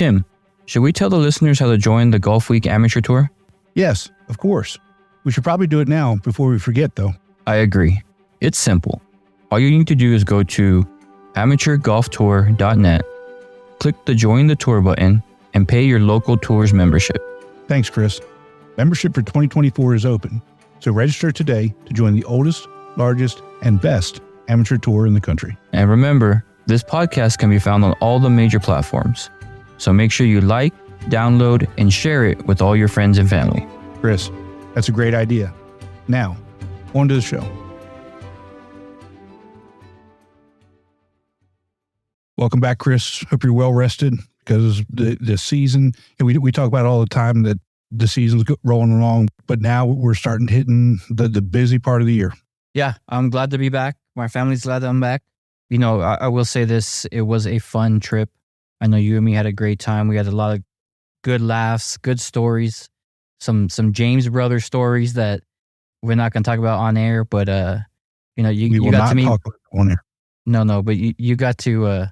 Tim, should we tell the listeners how to join the Golf Week Amateur Tour? Yes, of course. We should probably do it now before we forget, though. I agree. It's simple. All you need to do is go to amateurgolftour.net, click the Join the Tour button, and pay your local tour's membership. Thanks, Chris. Membership for 2024 is open, so register today to join the oldest, largest, and best amateur tour in the country. And remember, this podcast can be found on all the major platforms. So make sure you like, download, and share it with all your friends and family. Chris, that's a great idea. Now, on to the show. Welcome back, Chris. Hope you're well rested because the season, and we talk about it all the time that the season's rolling along, but now we're starting hitting the busy part of the year. Yeah, I'm glad to be back. My family's glad that I'm back. You know, I will say this, it was a fun trip. I know you and me had a great time. We had a lot of good laughs, good stories, some James Brothers stories that we're not going to talk about on air, but you know, you got to meet on air. No, but you got to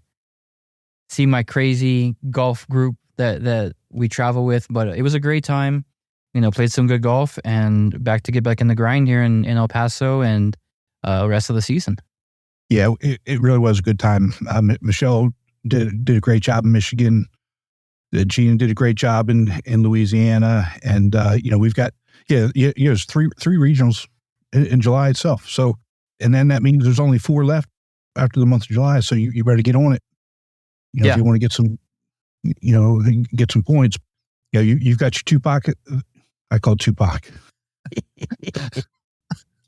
see my crazy golf group that we travel with. But it was a great time. You know, played some good golf and get back in the grind here in El Paso and the rest of the season. Yeah, it really was a good time. Michelle did a great job in Michigan. Gina did a great job in Louisiana, and you know, we've got it's three regionals in July itself. So, and then that means there's only 4 left after the month of July. So you better get on it. You know, if you want to get some, get some points. You know, you've got your Tupac. I call it Tupac.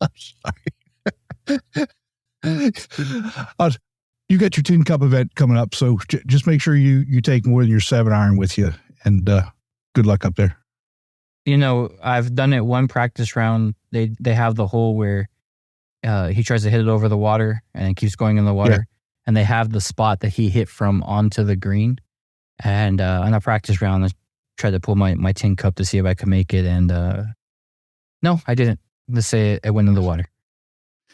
I'm sorry. You got your Tin Cup event coming up, so just make sure you take more than your 7-iron with you, and good luck up there. You know, I've done it one practice round. They have the hole where he tries to hit it over the water and it keeps going in the water, and they have the spot that he hit from onto the green. And on a practice round, I tried to pull my Tin Cup to see if I could make it, and no, I didn't. Let's say it went in the water.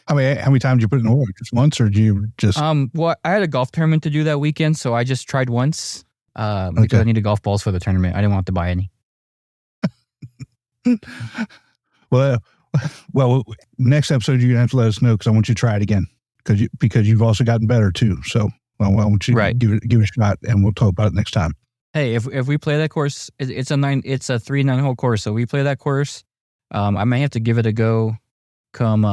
How many times did you put it in the water? Just once, or do you just? Well, I had a golf tournament to do that weekend, so I just tried once because I needed golf balls for the tournament. I didn't want to buy any. Well, next episode you're gonna have to let us know because I want you to try it again because you've also gotten better too. So I want you to give it a shot, and we'll talk about it next time. Hey, if we play that course, it's a 3 9-hole course, so we play that course. I may have to give it a go come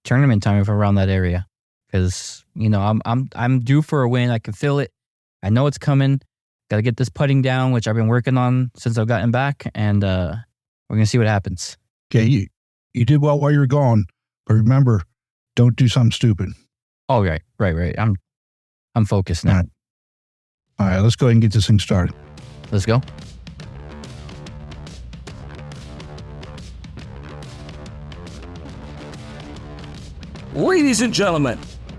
tournament time if I'm around that area, because you know I'm due for a win. I can feel it. I know it's coming. Got to get this putting down, which I've been working on since I've gotten back, and we're gonna see what happens. Okay, you did well while you were gone, but remember, don't do something stupid. Oh, right. I'm focused now. All right, let's go ahead and get this thing started. Let's go. Ladies and gentlemen,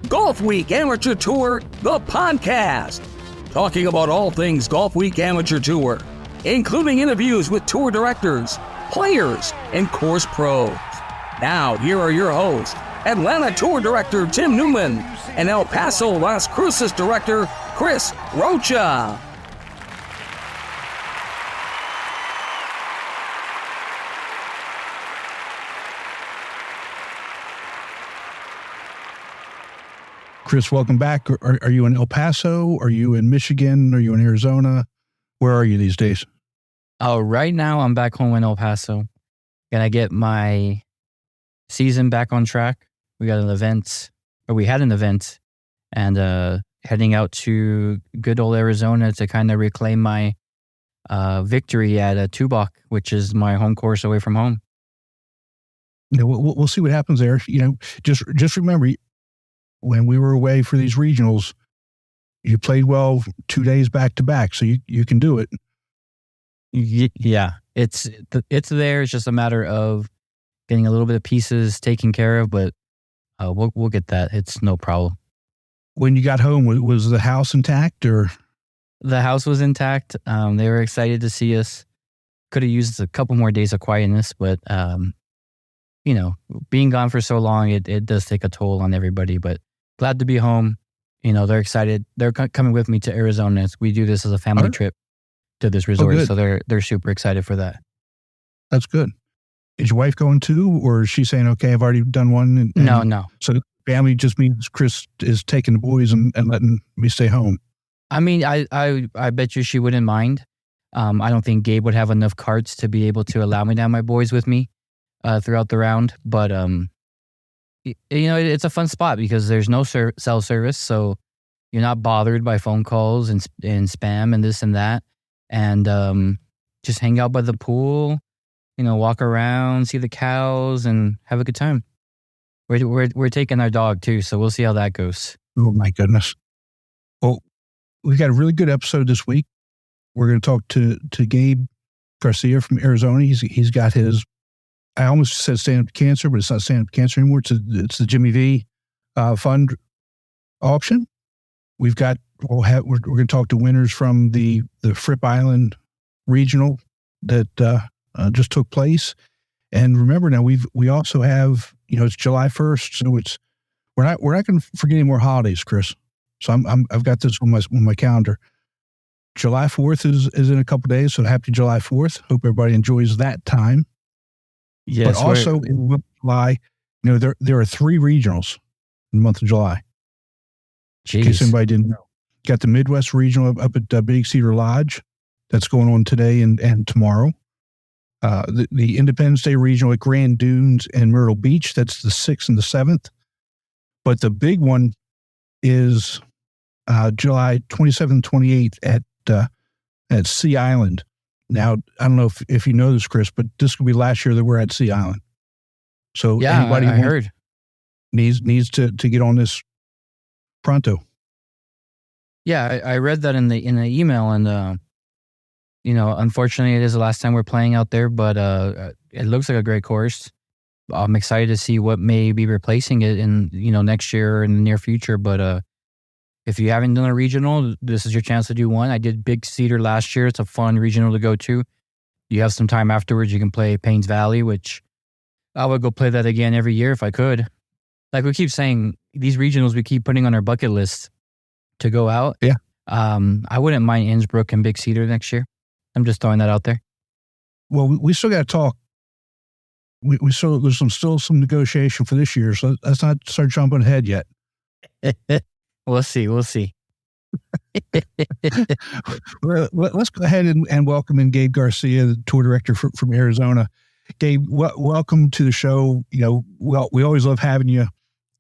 Golf Week Amateur Tour, the podcast. Talking about all things Golf Week Amateur Tour, including interviews with tour directors, players, and course pros. Now, here are your hosts, Atlanta Tour Director Tim Newman and El Paso Las Cruces Director Chris Rocha. Chris, welcome back. Are you in El Paso? Are you in Michigan? Are you in Arizona? Where are you these days? Oh, right now I'm back home in El Paso. Gonna get my season back on track. We had an event, and heading out to good old Arizona to kind of reclaim my victory at Tubac, which is my home course away from home. Yeah, we'll see what happens there. You know, just remember, when we were away for these regionals, you played well 2 days back to back, so you can do it. Yeah, it's there. It's just a matter of getting a little bit of pieces taken care of, but we'll get that. It's no problem. When you got home, was the house intact, or? The house was intact. They were excited to see us. Could have used a couple more days of quietness, but you know, being gone for so long, it does take a toll on everybody. But glad to be home. they're excited. They're coming with me to Arizona. We do this as a family trip to this resort. Good. So they're super excited for that. That's good. Is your wife going too, or is she saying, okay, I've already done one? No. So family just means Chris is taking the boys and letting me stay home. I mean, I bet you she wouldn't mind. I don't think Gabe would have enough carts to be able to allow me to have my boys with me throughout the round. But, it's a fun spot because there's no cell service. So you're not bothered by phone calls and spam and this and that. And just hang out by the pool, walk around, see the cows, and have a good time. We're taking our dog too, so we'll see how that goes. Oh my goodness! Well, we've got a really good episode this week. We're going to talk to Gabe Garcia from Arizona. He's got his. I almost said stand up to cancer, but it's not stand up to cancer anymore. It's the Jimmy V fund auction. We're going to talk to winners from the Fripp Island Regional that just took place. And remember now we also have, it's July 1st, so we're not going to forget any more holidays, Chris. So I've got this on my calendar. July 4th is in a couple of days, so happy July 4th. Hope everybody enjoys that time. Yes, but also in July, there are 3 regionals in the month of July. Jeez. In case anybody didn't know. Got the Midwest Regional up at Big Cedar Lodge. That's going on today and tomorrow. The Independence Day Regional at Grand Dunes and Myrtle Beach. That's the 6th and the 7th. But the big one is July 27th and 28th at Sea Island. Now, I don't know if you know this, Chris, but this could be last year that we're at Sea Island. So anybody I heard needs to get on this pronto. Yeah, I read that in the email, and unfortunately, it is the last time we're playing out there. But it looks like a great course. I'm excited to see what may be replacing it in next year or in the near future. But if you haven't done a regional, this is your chance to do one. I did Big Cedar last year. It's a fun regional to go to. You have some time afterwards. You can play Paynes Valley, which I would go play that again every year if I could. Like we keep saying, these regionals we keep putting on our bucket list to go out. Yeah. I wouldn't mind Innsbruck and Big Cedar next year. I'm just throwing that out there. Well, we still got to talk. There's still some negotiation for this year, so let's not start jumping ahead yet. We'll see. Well, let's go ahead and welcome in Gabe Garcia, the tour director from Arizona. Gabe, welcome to the show. We always love having you,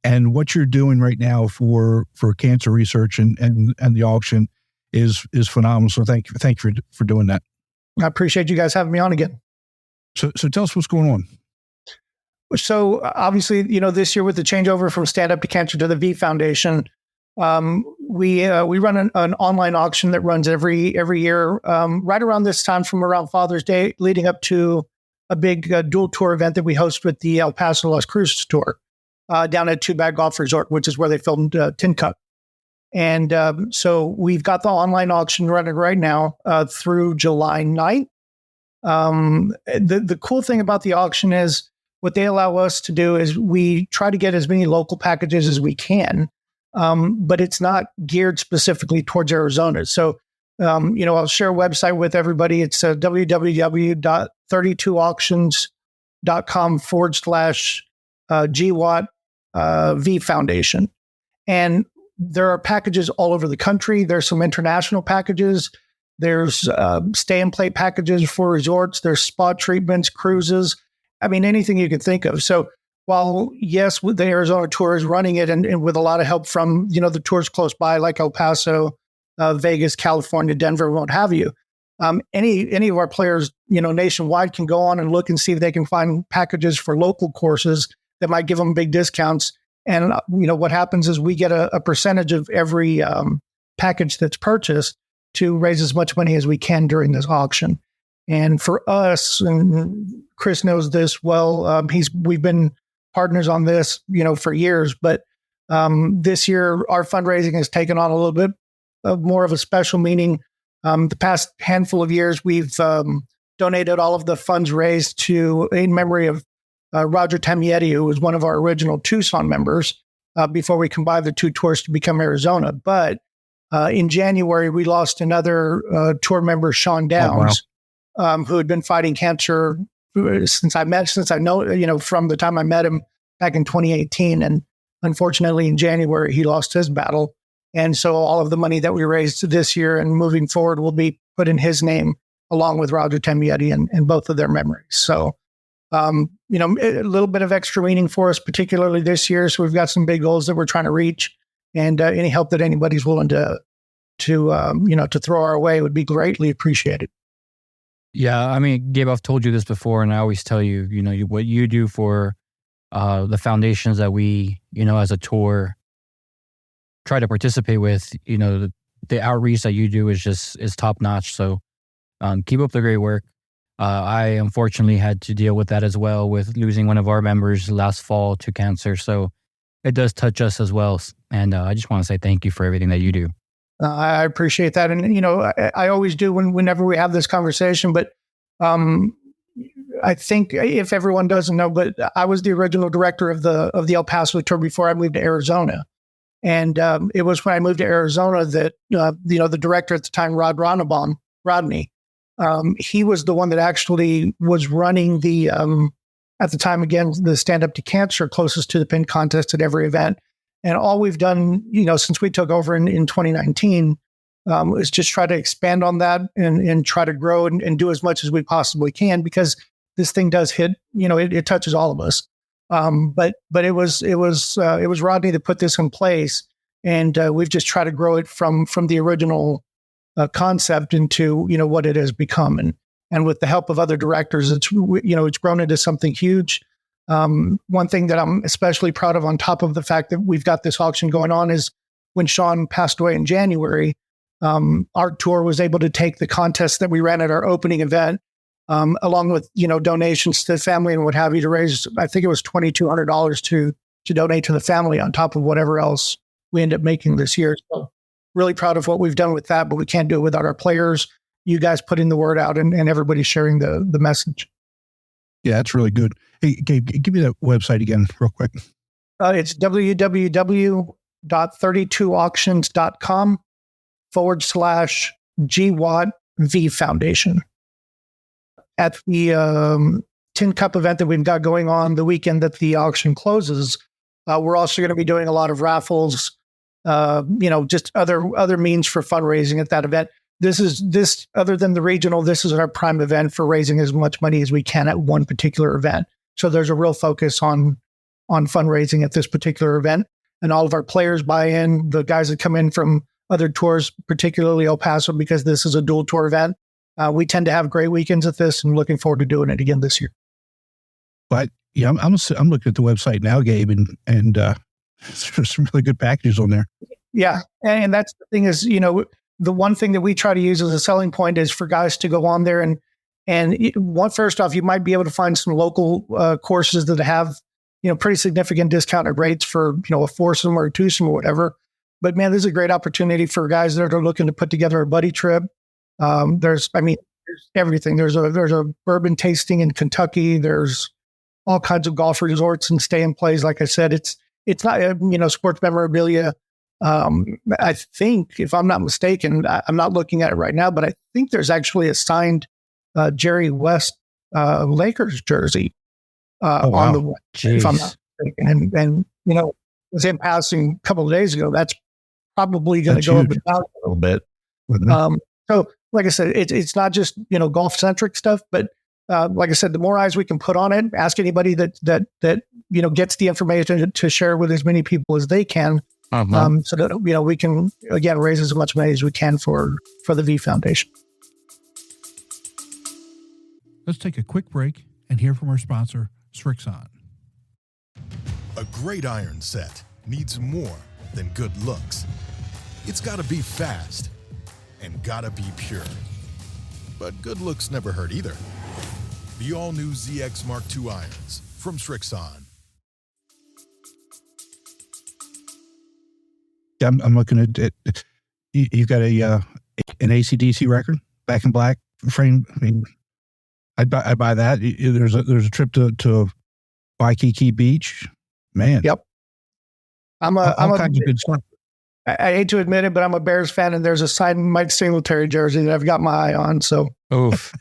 and what you're doing right now for cancer research and the auction is phenomenal. So thank you for doing that. I appreciate you guys having me on again. So tell us what's going on. So obviously, this year with the changeover from Stand Up to Cancer to the V Foundation, we run an online auction that runs every year, right around this time from around Father's Day, leading up to a big dual tour event that we host with the El Paso Las Cruces tour down at Two Bag Golf Resort, which is where they filmed Tin Cup. And so we've got the online auction running right now through July 9th. The cool thing about the auction is what they allow us to do is we try to get as many local packages as we can, but it's not geared specifically towards Arizona. So, I'll share a website with everybody. It's www.32auctions.com/GWAT V Foundation. And there are packages all over the country. There's some international packages. There's stay and play packages for resorts. There's spa treatments, cruises. I mean, anything you could think of. So while, yes, the Arizona tour is running it and with a lot of help from, the tours close by like El Paso, Vegas, California, Denver, what have you. Any of our players, nationwide can go on and look and see if they can find packages for local courses that might give them big discounts. And, what happens is we get a percentage of every package that's purchased to raise as much money as we can during this auction. And for us, and Chris knows this well, we've been partners on this, for years, but this year our fundraising has taken on a little bit of more of a special meaning. The past handful of years, we've donated all of the funds raised in memory of Roger Tamietti, who was one of our original Tucson members. before we combined the two tours to become Arizona. But in January, we lost another tour member, Sean Downs, who had been fighting cancer since I know, from the time I met him back in 2018. And unfortunately, in January, he lost his battle. And so all of the money that we raised this year and moving forward will be put in his name, along with Roger Temietti and both of their memories. So, a little bit of extra meaning for us, particularly this year. So we've got some big goals that we're trying to reach, and any help that anybody's willing to throw our way would be greatly appreciated. Yeah, I mean, Gabe, I've told you this before, and I always tell you, what you do for the foundations that we, as a tour, try to participate with. The outreach that you do is top notch. So keep up the great work. I unfortunately had to deal with that as well, with losing one of our members last fall to cancer. So it does touch us as well. And I just want to say thank you for everything that you do. I appreciate that. And, I always do whenever we have this conversation, but I think if everyone doesn't know, but I was the original director of the El Paso tour before I moved to Arizona. And it was when I moved to Arizona that, the director at the time, Rodney, he was the one that actually was running the, at the time, again, the Stand Up to Cancer closest to the pin contest at every event. And all we've done, since we took over in 2019, is just try to expand on that and try to grow and do as much as we possibly can, because this thing does hit, it touches all of us. But it was Rodney that put this in place, and we've just tried to grow it from the original concept into what it has become, and with the help of other directors, it's grown into something huge. One thing that I'm especially proud of, on top of the fact that we've got this auction going on, is when Sean passed away in January, our tour was able to take the contest that we ran at our opening event, along with donations to the family and what have you, to raise, I think it was $2,200 to donate to the family on top of whatever else we end up making this year. So really proud of what we've done with that, but we can't do it without our players, you guys putting the word out, and everybody sharing the message. Yeah, that's really good. Hey, Gabe, give me that website again real quick. It's www.32auctions.com/GWAT V Foundation. At the Tin Cup event that we've got going on the weekend that the auction closes, we're also going to be doing a lot of raffles, just other means for fundraising at that event. This other than the regional, this is our prime event for raising as much money as we can at one particular event. So there's a real focus on fundraising at this particular event, and all of our players buy in. The guys that come in from other tours, particularly El Paso, because this is a dual tour event. We tend to have great weekends at this, and looking forward to doing it again this year. But yeah, I'm looking at the website now, Gabe, and there's some really good packages on there. Yeah, and that's the thing is, the one thing that we try to use as a selling point is for guys to go on there and first off, you might be able to find some local courses that have pretty significant discounted rates for a foursome or a twosome or whatever. But man, this is a great opportunity for guys that are looking to put together a buddy trip. There's everything. There's a bourbon tasting in Kentucky. There's all kinds of golf resorts and stay and plays. Like I said, it's not sports memorabilia. I think, if I'm not mistaken, I'm not looking at it right now, but I think there's actually a signed Jerry West Lakers jersey on the wall, if I'm not mistaken. And with him passing a couple of days ago, that's probably going to go up and down a little bit. So, like I said, it's not just golf centric stuff, but like I said, the more eyes we can put on it, ask anybody that gets the information to share with as many people as they can. So that we can again raise as much money as we can for the V Foundation. Let's take a quick break and hear from our sponsor, Srixon. A great iron set needs more than good looks. It's got to be fast and got to be pure. But good looks never hurt either. The all-new ZX Mark II irons from Srixon. I'm looking at it. You've got an AC/DC record, Back in Black frame. I mean, I'd buy that. There's a trip to Waikiki Beach, man. Yep. I'm all kinds of good stuff. I hate to admit it, but I'm a Bears fan, and there's a signed Mike Singletary jersey that I've got my eye on. So, Oof.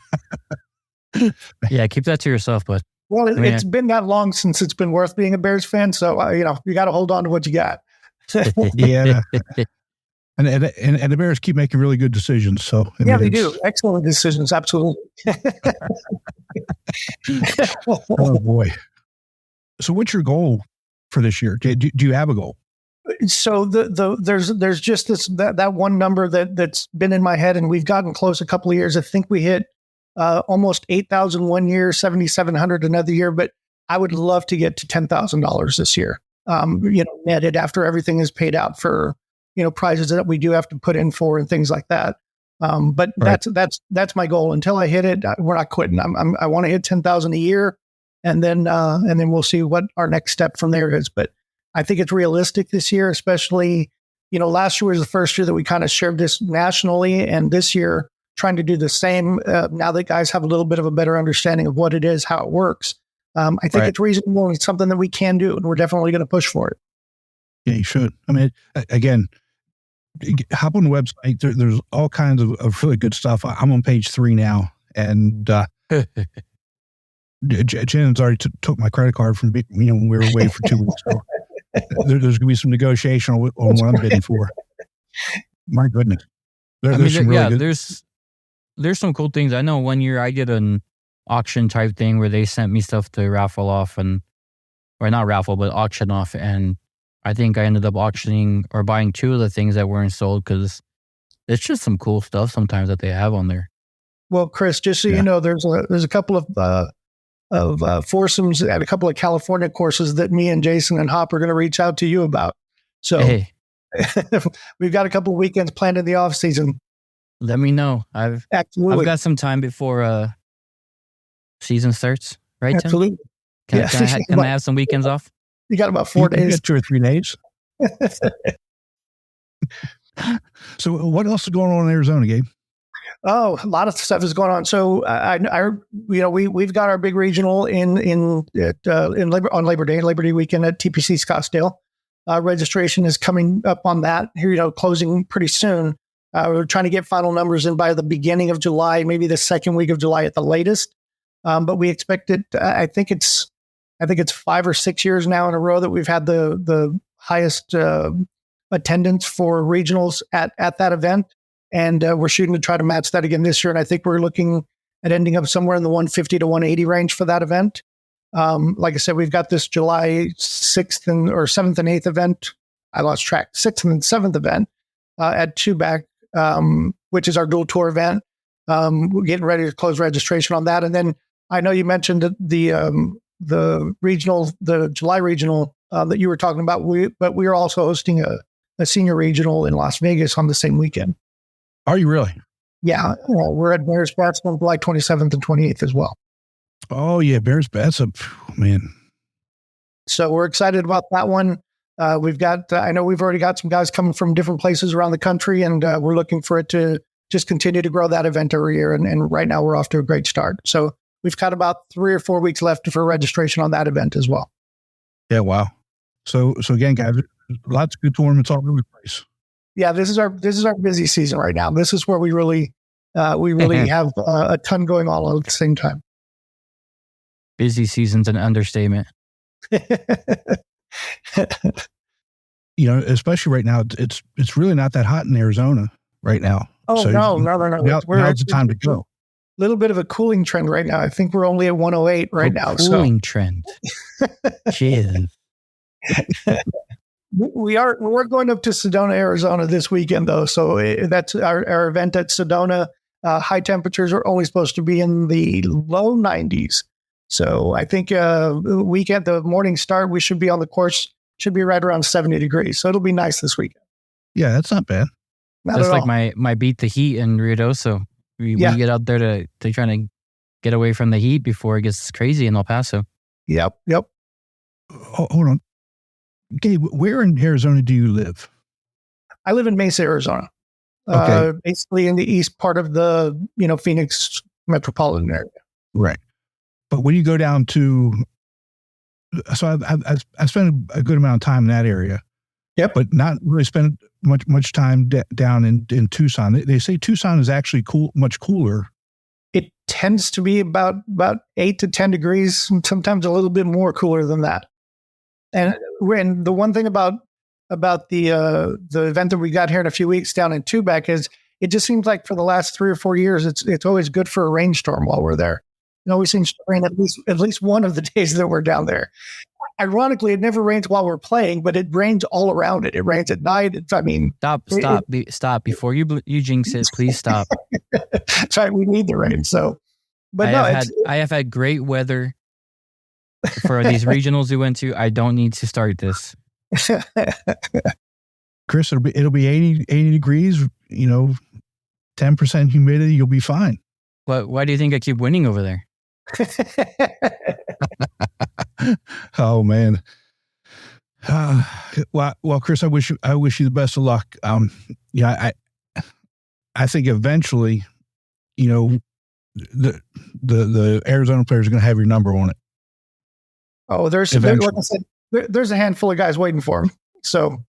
Yeah, keep that to yourself, bud. well, it's been that long since it's been worth being a Bears fan. So, you got to hold on to what you got. Yeah. And the Bears keep making really good decisions. So yeah, they do. Excellent decisions. Absolutely. Oh boy. So what's your goal for this year? Do you have a goal? So there's just that one number that's been in my head, and we've gotten close a couple of years. I think we hit almost 8,000 one year, 7,700 another year, but I would love to get to $10,000 this year. Netted after everything is paid out for, prizes that we do have to put in for and things like that. But right. that's my goal. Until I hit it, we're not quitting. I want to hit 10,000 a year, and then we'll see what our next step from there is. But I think it's realistic this year, especially, last year was the first year that we kind of shared this nationally, and this year trying to do the same. Now that guys have a little bit of a better understanding of what it is, how it works. I think it's reasonable, and it's something that we can do, and we're definitely going to push for it. Yeah, you should. I mean, again, hop on the website. There's all kinds of really good stuff. I'm on page 3 now, and Jenn's already took my credit card from when we were away for 2 weeks. So there's going to be some negotiation on what I'm bidding for. My goodness, there's some really good. There's some cool things. I know one year I did an auction type thing where they sent me stuff to raffle off, or not raffle, but auction off, and I think I ended up auctioning or buying 2 of the things that weren't sold because it's just some cool stuff sometimes that they have on there. Well, Chris, just so you know, there's a couple of foursomes at a couple of California courses that me and Jason and Hop are going to reach out to you about. So we've got a couple of weekends planned in the off season. Let me know. I've got some time before season starts, right, Tim? Absolutely. Can I have some weekends off? You got about 4 days. You got 2 or 3 days. So what else is going on in Arizona, Gabe? Oh, a lot of stuff is going on. So we've got our big regional on Labor Day weekend at TPC Scottsdale. Registration is coming up on that here, closing pretty soon. We're trying to get final numbers in by the beginning of July, maybe the second week of July at the latest. But we expect it. I think it's 5 or 6 years now in a row that we've had the highest attendance for regionals at that event. And we're shooting to try to match that again this year. And I think we're looking at ending up somewhere in the 150 to 180 range for that event. Like I said, we've got this July 6th or 7th and 8th event. I lost track. 6th and 7th event at Tubac, which is our dual tour event. We're getting ready to close registration on that. And then I know you mentioned the regional, the July regional that you were talking about. But we are also hosting a senior regional in Las Vegas on the same weekend. Are you really? Yeah. We're at Bears Bats on July 27th and 28th as well. Oh, yeah. Bears Bats. Man. So we're excited about that one. We've got, I know we've already got some guys coming from different places around the country, and we're looking for it to just continue to grow that event every year. And right now we're off to a great start. So we've got about 3 or 4 weeks left for registration on that event as well. Yeah. Wow. So again, guys, lots of good tournaments all over the place. Yeah, this is our busy season right now. This is where we really have a ton going on all at the same time. Busy season's an understatement. Especially right now, it's really not that hot in Arizona right now. Oh, so no. Now's the time to go. A little bit of a cooling trend right now. I think we're only at 108 right now. Cooling trend. Jeez. We're going up to Sedona, Arizona this weekend, though. So that's our event at Sedona. High temperatures are only supposed to be in the low 90s. So I think the morning start, we should be on the course, should be right around 70 degrees. So it'll be nice this weekend. Yeah, that's not bad. That's like my beat the heat in Ruidoso. We get out there to try to get away from the heat before it gets crazy in El Paso. Yep. Oh, hold on. Gabe, where in Arizona do you live? I live in Mesa, Arizona. Okay. Basically in the east part of the, Phoenix metropolitan area. Right. But when you go down to, so I spent a good amount of time in that area. Yep. but not really spend much time down in Tucson. They say Tucson is actually much cooler. It tends to be about 8 to 10 degrees, sometimes a little bit more cooler than that. And the one thing about the event that we got here in a few weeks down in Tubac is it just seems like for the last 3 or 4 years, it's always good for a rainstorm while we're there. It always seems to rain at least one of the days that we're down there. Ironically, it never rains while we're playing, but it rains all around it. It rains at night. Stop before you jinx it. Please stop. That's right. We need the rain. So, but I have had great weather for these regionals we went to. I don't need to start this. Chris, it'll be 80 degrees, 10% humidity. You'll be fine. Why do you think I keep winning over there? Oh man. Well, Chris, I wish you the best of luck. I think eventually, the Arizona players are going to have your number on it. Oh, like I said, there's a handful of guys waiting for him. So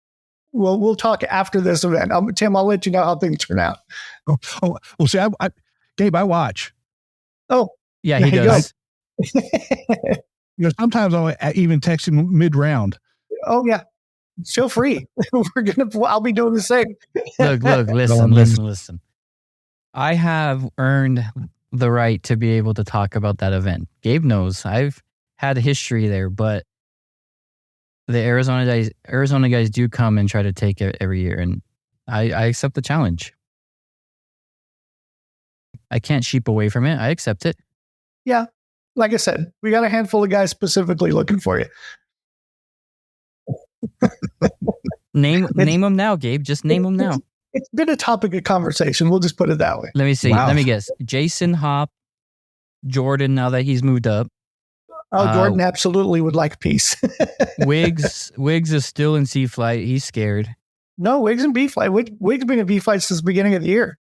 we'll talk after this event. Tim, I'll let you know how things turn out. Oh, well, see, Gabe, I watch. Oh, yeah, he does. Sometimes I'll even text him mid-round. Oh yeah, feel free. I'll be doing the same. Look, listen. I have earned the right to be able to talk about that event. Gabe knows I've had a history there, but the Arizona guys do come and try to take it every year, and I accept the challenge. I can't sheep away from it. I accept it. Yeah. Like I said, we got a handful of guys specifically looking for you. Name them now, Gabe. Just name them now. It's been a topic of conversation. We'll just put it that way. Let me see. Wow. Let me guess. Jason Hop, Jordan, now that he's moved up. Oh, Jordan absolutely would like peace. Wiggs is still in C flight. He's scared. No, Wiggs in B flight. Wiggs been in B flight since the beginning of the year.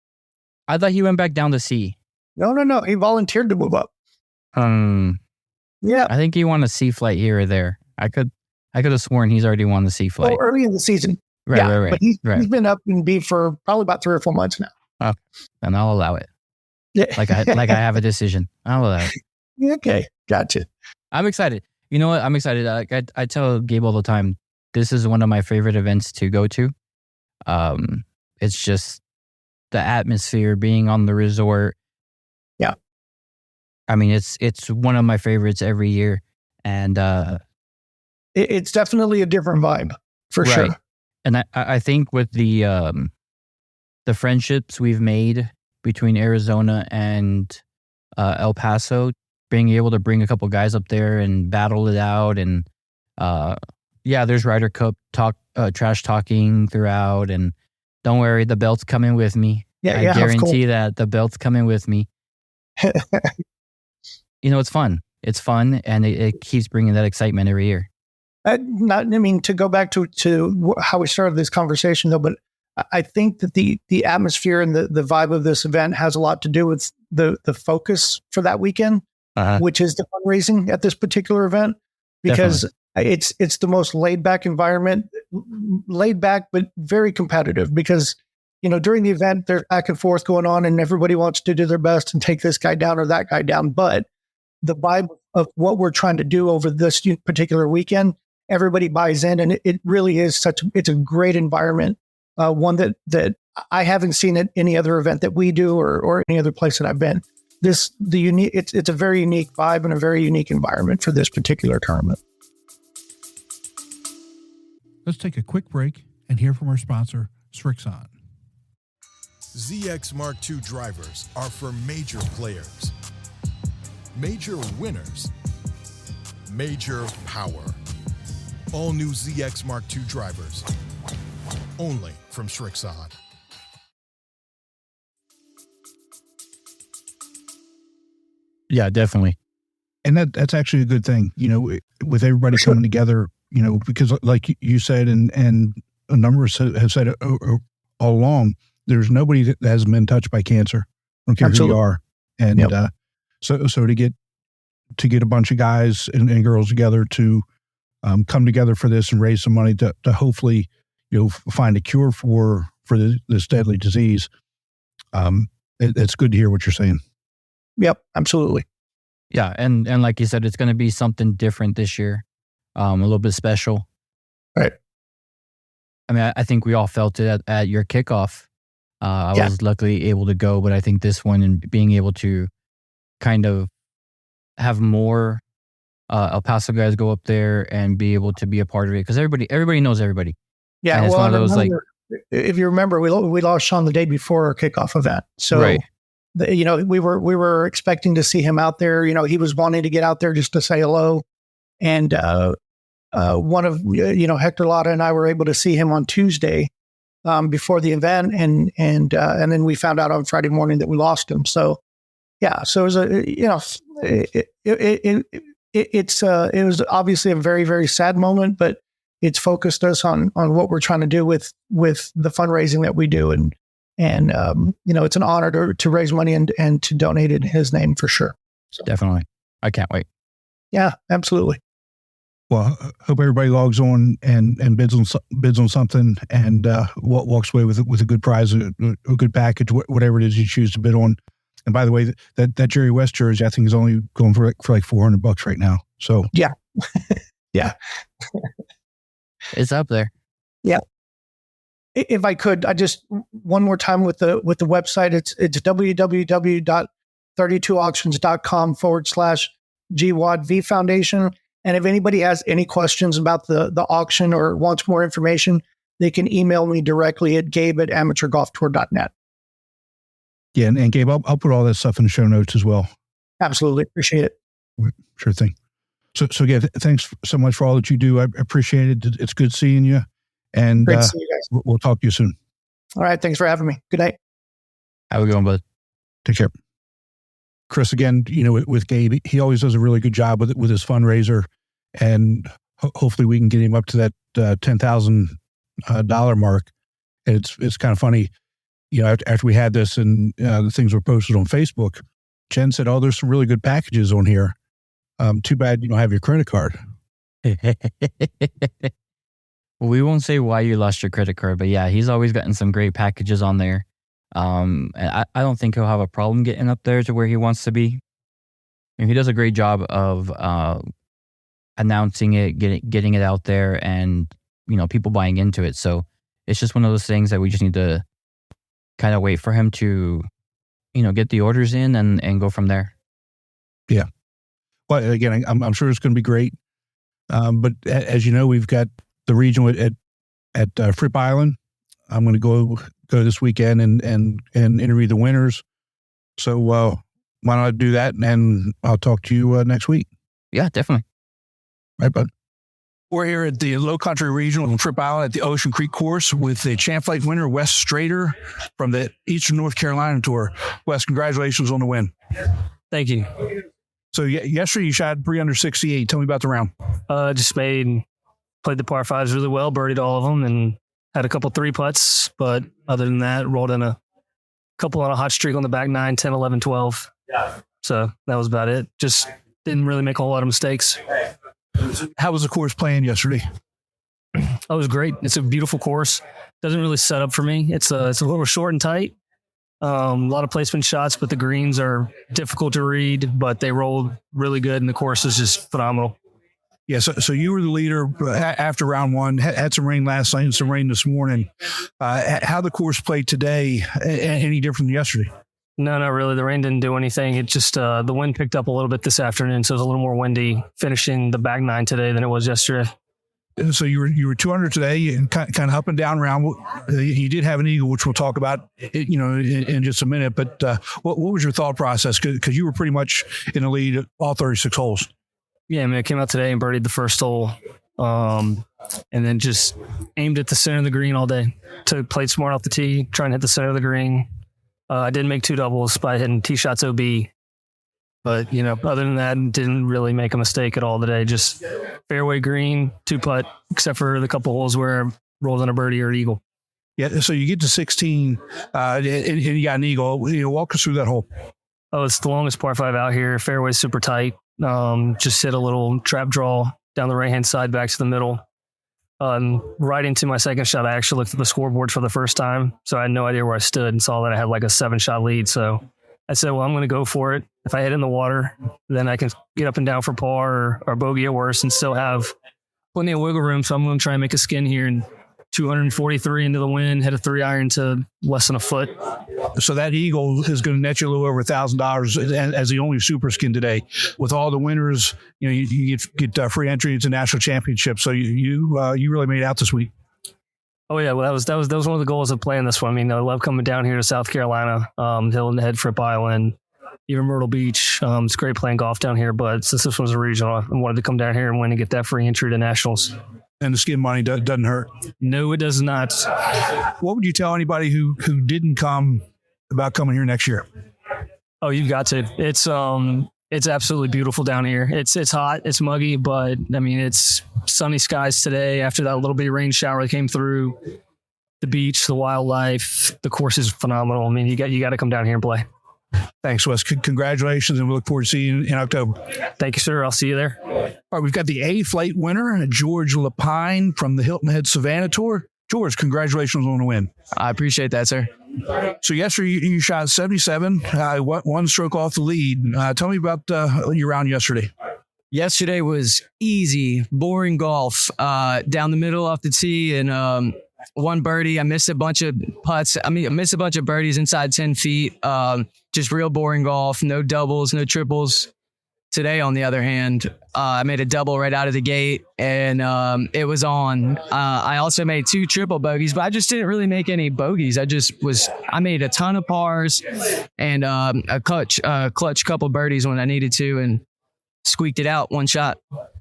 I thought he went back down to C. No. He volunteered to move up. Yeah. I think he won a C flight here or there. I could have sworn he's already won the C flight. Early in the season. Right. But he's been up in B for probably about 3 or 4 months now. Okay. And I'll allow it. Yeah. Like I have a decision. I'll allow it. Okay. Gotcha. I'm excited. You know what? I'm excited. I tell Gabe all the time, this is one of my favorite events to go to. It's just the atmosphere, being on the resort. Yeah. I mean, it's one of my favorites every year. And it's definitely a different vibe for right. sure. And I think with the friendships we've made between Arizona and El Paso, being able to bring a couple guys up there and battle it out, and there's Ryder Cup trash talking throughout, and don't worry, the belt's coming with me. I guarantee that the belt's coming with me. It's fun. It's fun, and it keeps bringing that excitement every year. To go back to how we started this conversation, though, but I think that the atmosphere and the vibe of this event has a lot to do with the focus for that weekend, which is the fundraising at this particular event, because it's the most laid back environment, but very competitive, because during the event there's back and forth going on and everybody wants to do their best and take this guy down or that guy down. But the vibe of what we're trying to do over this particular weekend, everybody buys in, and it really is it's a great environment. One that I haven't seen at any other event that we do or any other place that I've been. It's a very unique vibe and a very unique environment for this particular tournament. Let's take a quick break and hear from our sponsor, Srixon. ZX Mark II drivers are for major players, major winners, major power. All new ZX Mark II drivers, only from Srixon. Yeah, definitely. And that's actually a good thing, with everybody coming together, because like you said, and a number have said it all along, there's nobody that hasn't been touched by cancer. I don't care who you are. And so to get a bunch of guys and girls together to come together for this and raise some money to hopefully find a cure for this deadly disease. It's good to hear what you're saying. Yep, absolutely. Yeah, and like you said, it's going to be something different this year, a little bit special. Right. I mean, I think we all felt it at your kickoff. I was luckily able to go, but I think this one and being able to kind of have more El Paso guys go up there and be able to be a part of it, because everybody knows everybody. Yeah, and it's one of those if you remember, we lost Sean the day before our kickoff event, so right. We were expecting to see him out there. He was wanting to get out there just to say hello, and one of Hector Lotta and I were able to see him on Tuesday before the event, and then we found out on Friday morning that we lost him. So yeah, so it was it was obviously a very, very sad moment, but it's focused us on what we're trying to do with the fundraising that we do, and it's an honor to raise money and to donate in his name for sure. So. Definitely, I can't wait. Yeah, absolutely. Well, hope everybody logs on and bids on something and walks away with a good prize, a good package, whatever it is you choose to bid on. And by the way, that Jerry West jersey, I think, is only going for like $400 right now. So yeah, yeah, it's up there. Yeah. If I could, I just one more time with the website. It's www.32auctions.com/GWAD Foundation. And if anybody has any questions about the auction or wants more information, they can email me directly at gabe@amateurgolftour.net. Yeah, and Gabe, I'll put all that stuff in the show notes as well. Absolutely. Appreciate it. Sure thing. So Gabe, thanks so much for all that you do. I appreciate it. It's good seeing you. And great to see you guys. We'll talk to you soon. All right. Thanks for having me. Good night. Have a good one, bud. Take care. Chris, again, with Gabe, he always does a really good job with his fundraiser, and hopefully we can get him up to that $10,000 mark. And it's kind of funny, after we had this and the things were posted on Facebook, Jen said, "Oh, there's some really good packages on here. Too bad you don't have your credit card." We won't say why you lost your credit card, but yeah, he's always gotten some great packages on there. And I don't think he'll have a problem getting up there to where he wants to be. And he does a great job of announcing it, getting it out there, and people buying into it. So it's just one of those things that we just need to kind of wait for him to, get the orders in and go from there. Yeah. Well, again, I'm sure it's going to be great. But as you know, we've got the regional at Fripp Island. I'm going to go this weekend and interview the winners. So why don't I do that, and I'll talk to you next week. Yeah, definitely. Right, bud. We're here at the Low Country Regional in Fripp Island at the Ocean Creek course with the Champ Lake winner, Wes Strader from the Eastern North Carolina Tour. Wes, congratulations on the win. Thank you. So yesterday you shot 3 under 68. Tell me about the round. Just played the par fives really well, birdied all of them, and had a couple 3-putts. But other than that, rolled in a couple on a hot streak on the back 9, 10, 11, 12. So that was about it. Just didn't really make a whole lot of mistakes. How was the course playing yesterday? It was great. It's a beautiful course. Doesn't really set up for me. It's a little short and tight. A lot of placement shots, but the greens are difficult to read, but they rolled really good, and the course is just phenomenal. Yeah, so you were the leader after round one. Had some rain last night and some rain this morning. How the course played today? Any different than yesterday? No, not really. The rain didn't do anything. It just the wind picked up a little bit this afternoon, so it was a little more windy finishing the back 9 today than it was yesterday. So you were 200 today and kind of up and down round. You did have an eagle, which we'll talk about, in just a minute. But what was your thought process? Because you were pretty much in the lead at all 36 holes. Yeah, I mean, I came out today and birdied the first hole, and then just aimed at the center of the green all day. Played smart off the tee, trying to hit the center of the green. I did make 2 doubles by hitting tee shots OB. But, other than that, didn't really make a mistake at all today. Just fairway green, 2-putt, except for the couple holes where I rolled on a birdie or an eagle. Yeah, so you get to 16, and you got an eagle. Walk us through that hole. Oh, it's the longest par 5 out here. Fairway's super tight. Just hit a little trap draw down the right-hand side back to the middle. Right into my second shot, I actually looked at the scoreboard for the first time. So I had no idea where I stood and saw that I had like a 7-shot lead. So I said, well, I'm going to go for it. If I hit in the water, then I can get up and down for par or bogey at worst and still have plenty of wiggle room. So I'm going to try and make a skin here, and 243 into the wind, hit a 3-iron to less than a foot. So that eagle is going to net you a little over $1,000 as the only super skin today. With all the winners, you get free entry into national championships. So you really made out this week. Oh yeah, well that was one of the goals of playing this one. I mean, I love coming down here to South Carolina, Hilton Head, Fripp Island, even Myrtle Beach. It's great playing golf down here, but since this was a regional, I wanted to come down here and win and get that free entry to nationals. And the skin money doesn't hurt. No, it does not. What would you tell anybody who didn't come about coming here next year? Oh, you've got to. It's absolutely beautiful down here. It's hot, it's muggy, but I mean, it's sunny skies today after that little bit of rain shower that came through. The beach, the wildlife, the course is phenomenal. I mean, you got to come down here and play. Thanks, Wes. Congratulations, and we look forward to seeing you in October. Thank you, sir. I'll see you there. All right, we've got the A-Flight winner, George Lapine from the Hilton Head Savannah Tour. George, congratulations on the win. I appreciate that, sir. So yesterday you shot 77, one stroke off the lead. Tell me about your round yesterday. Yesterday was easy, boring golf. Down the middle off the tee and one birdie. I missed a bunch of putts. I missed a bunch of birdies inside 10 feet. Just real boring golf. No doubles, no triples. Today, on the other hand, I made a double right out of the gate, and it was on. I also made 2 triple bogeys, but I just didn't really make any bogeys. I made a ton of pars and a clutch couple birdies when I needed to, and squeaked it out one shot.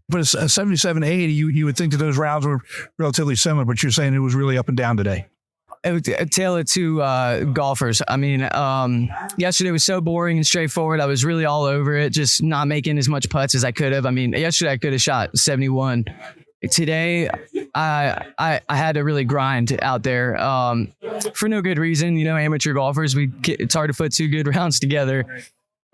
But a 77-80, you would think that those rounds were relatively similar, but you're saying it was really up and down today. It was a tale of two golfers. I mean, yesterday was so boring and straightforward. I was really all over it, just not making as much putts as I could have. I mean, yesterday I could have shot 71. Today, I had to really grind out there for no good reason. Amateur golfers, it's hard to put 2 good rounds together.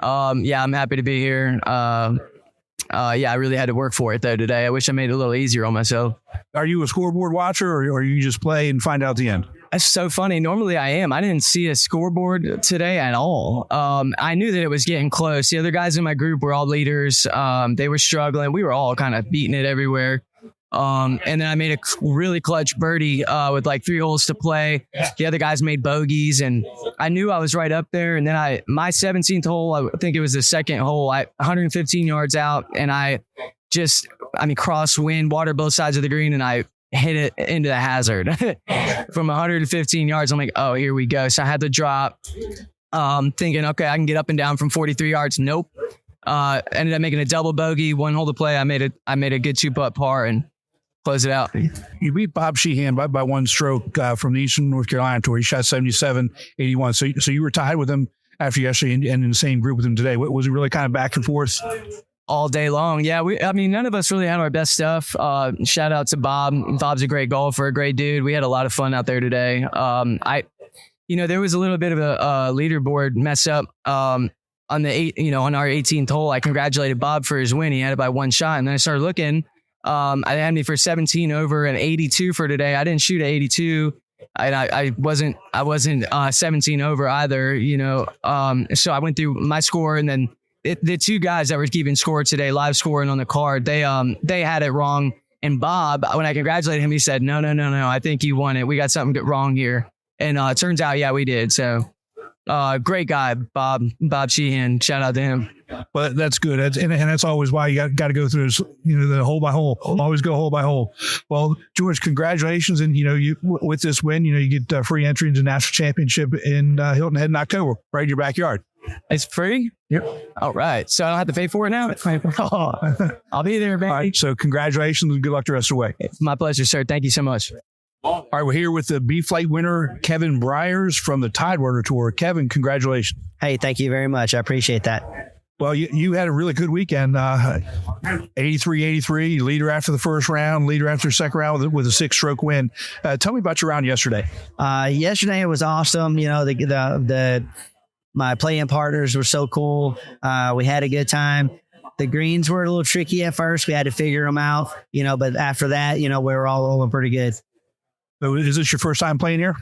Yeah, I'm happy to be here. Yeah, I really had to work for it though today. I wish I made it a little easier on myself. Are you a scoreboard watcher, or you just play and find out at the end? That's so funny. Normally I am. I didn't see a scoreboard today at all. I knew that it was getting close. The other guys in my group were all leaders. They were struggling. We were all kind of beating it everywhere. And then I made a really clutch birdie with like 3 holes to play. The other guys made bogeys, and I knew I was right up there. And then my 17th hole, I think it was the second hole, 115 yards out, and I crosswind, water both sides of the green, and I hit it into the hazard from 115 yards. I'm like, oh, here we go. So I had to drop, thinking, okay, I can get up and down from 43 yards. Nope. Ended up making a double bogey, 1 hole to play. I made a good 2-putt par and close it out. You beat Bob Sheehan by 1 stroke from the Eastern North Carolina Tour. He shot 77-81. So you were tied with him after yesterday and in the same group with him today. Was it really kind of back and forth? All day long. Yeah. None of us really had our best stuff. Shout out to Bob. Bob's a great golfer, a great dude. We had a lot of fun out there today. There was a little bit of a leaderboard mess up, on our 18th hole. I congratulated Bob for his win. He had it by 1 shot. And then I started looking, I had me for 17 over and 82 for today. I didn't shoot at 82. And I wasn't 17 over either, so I went through my score, and then the 2 guys that were keeping score today, live scoring on the card, they had it wrong. And Bob, when I congratulated him, he said, no, I think you won it. We got something wrong here. And it turns out, yeah, we did. So great guy, Bob Sheehan. Shout out to him. Well, that's good. And that's always why you got to go through this, the hole by hole. Always go hole by hole. Well, George, congratulations. And, you with this win, you get free entry into the national championship in Hilton Head in October, right in your backyard. It's free? Yep. All right. So I don't have to pay for it now? I'll be there, baby. All right. So congratulations and good luck the rest of the way. It's my pleasure, sir. Thank you so much. All right. We're here with the B-Flight winner, Kevin Briers from the Tidewater Tour. Kevin, congratulations. Hey, thank you very much. I appreciate that. Well, you had a really good weekend. 83-83, leader after the first round, leader after the second round with a 6-stroke win. Tell me about your round yesterday. Yesterday it was awesome. My playing partners were so cool. We had a good time. The greens were a little tricky at first. We had to figure them out, but after that, we were all rolling pretty good. So is this your first time playing here?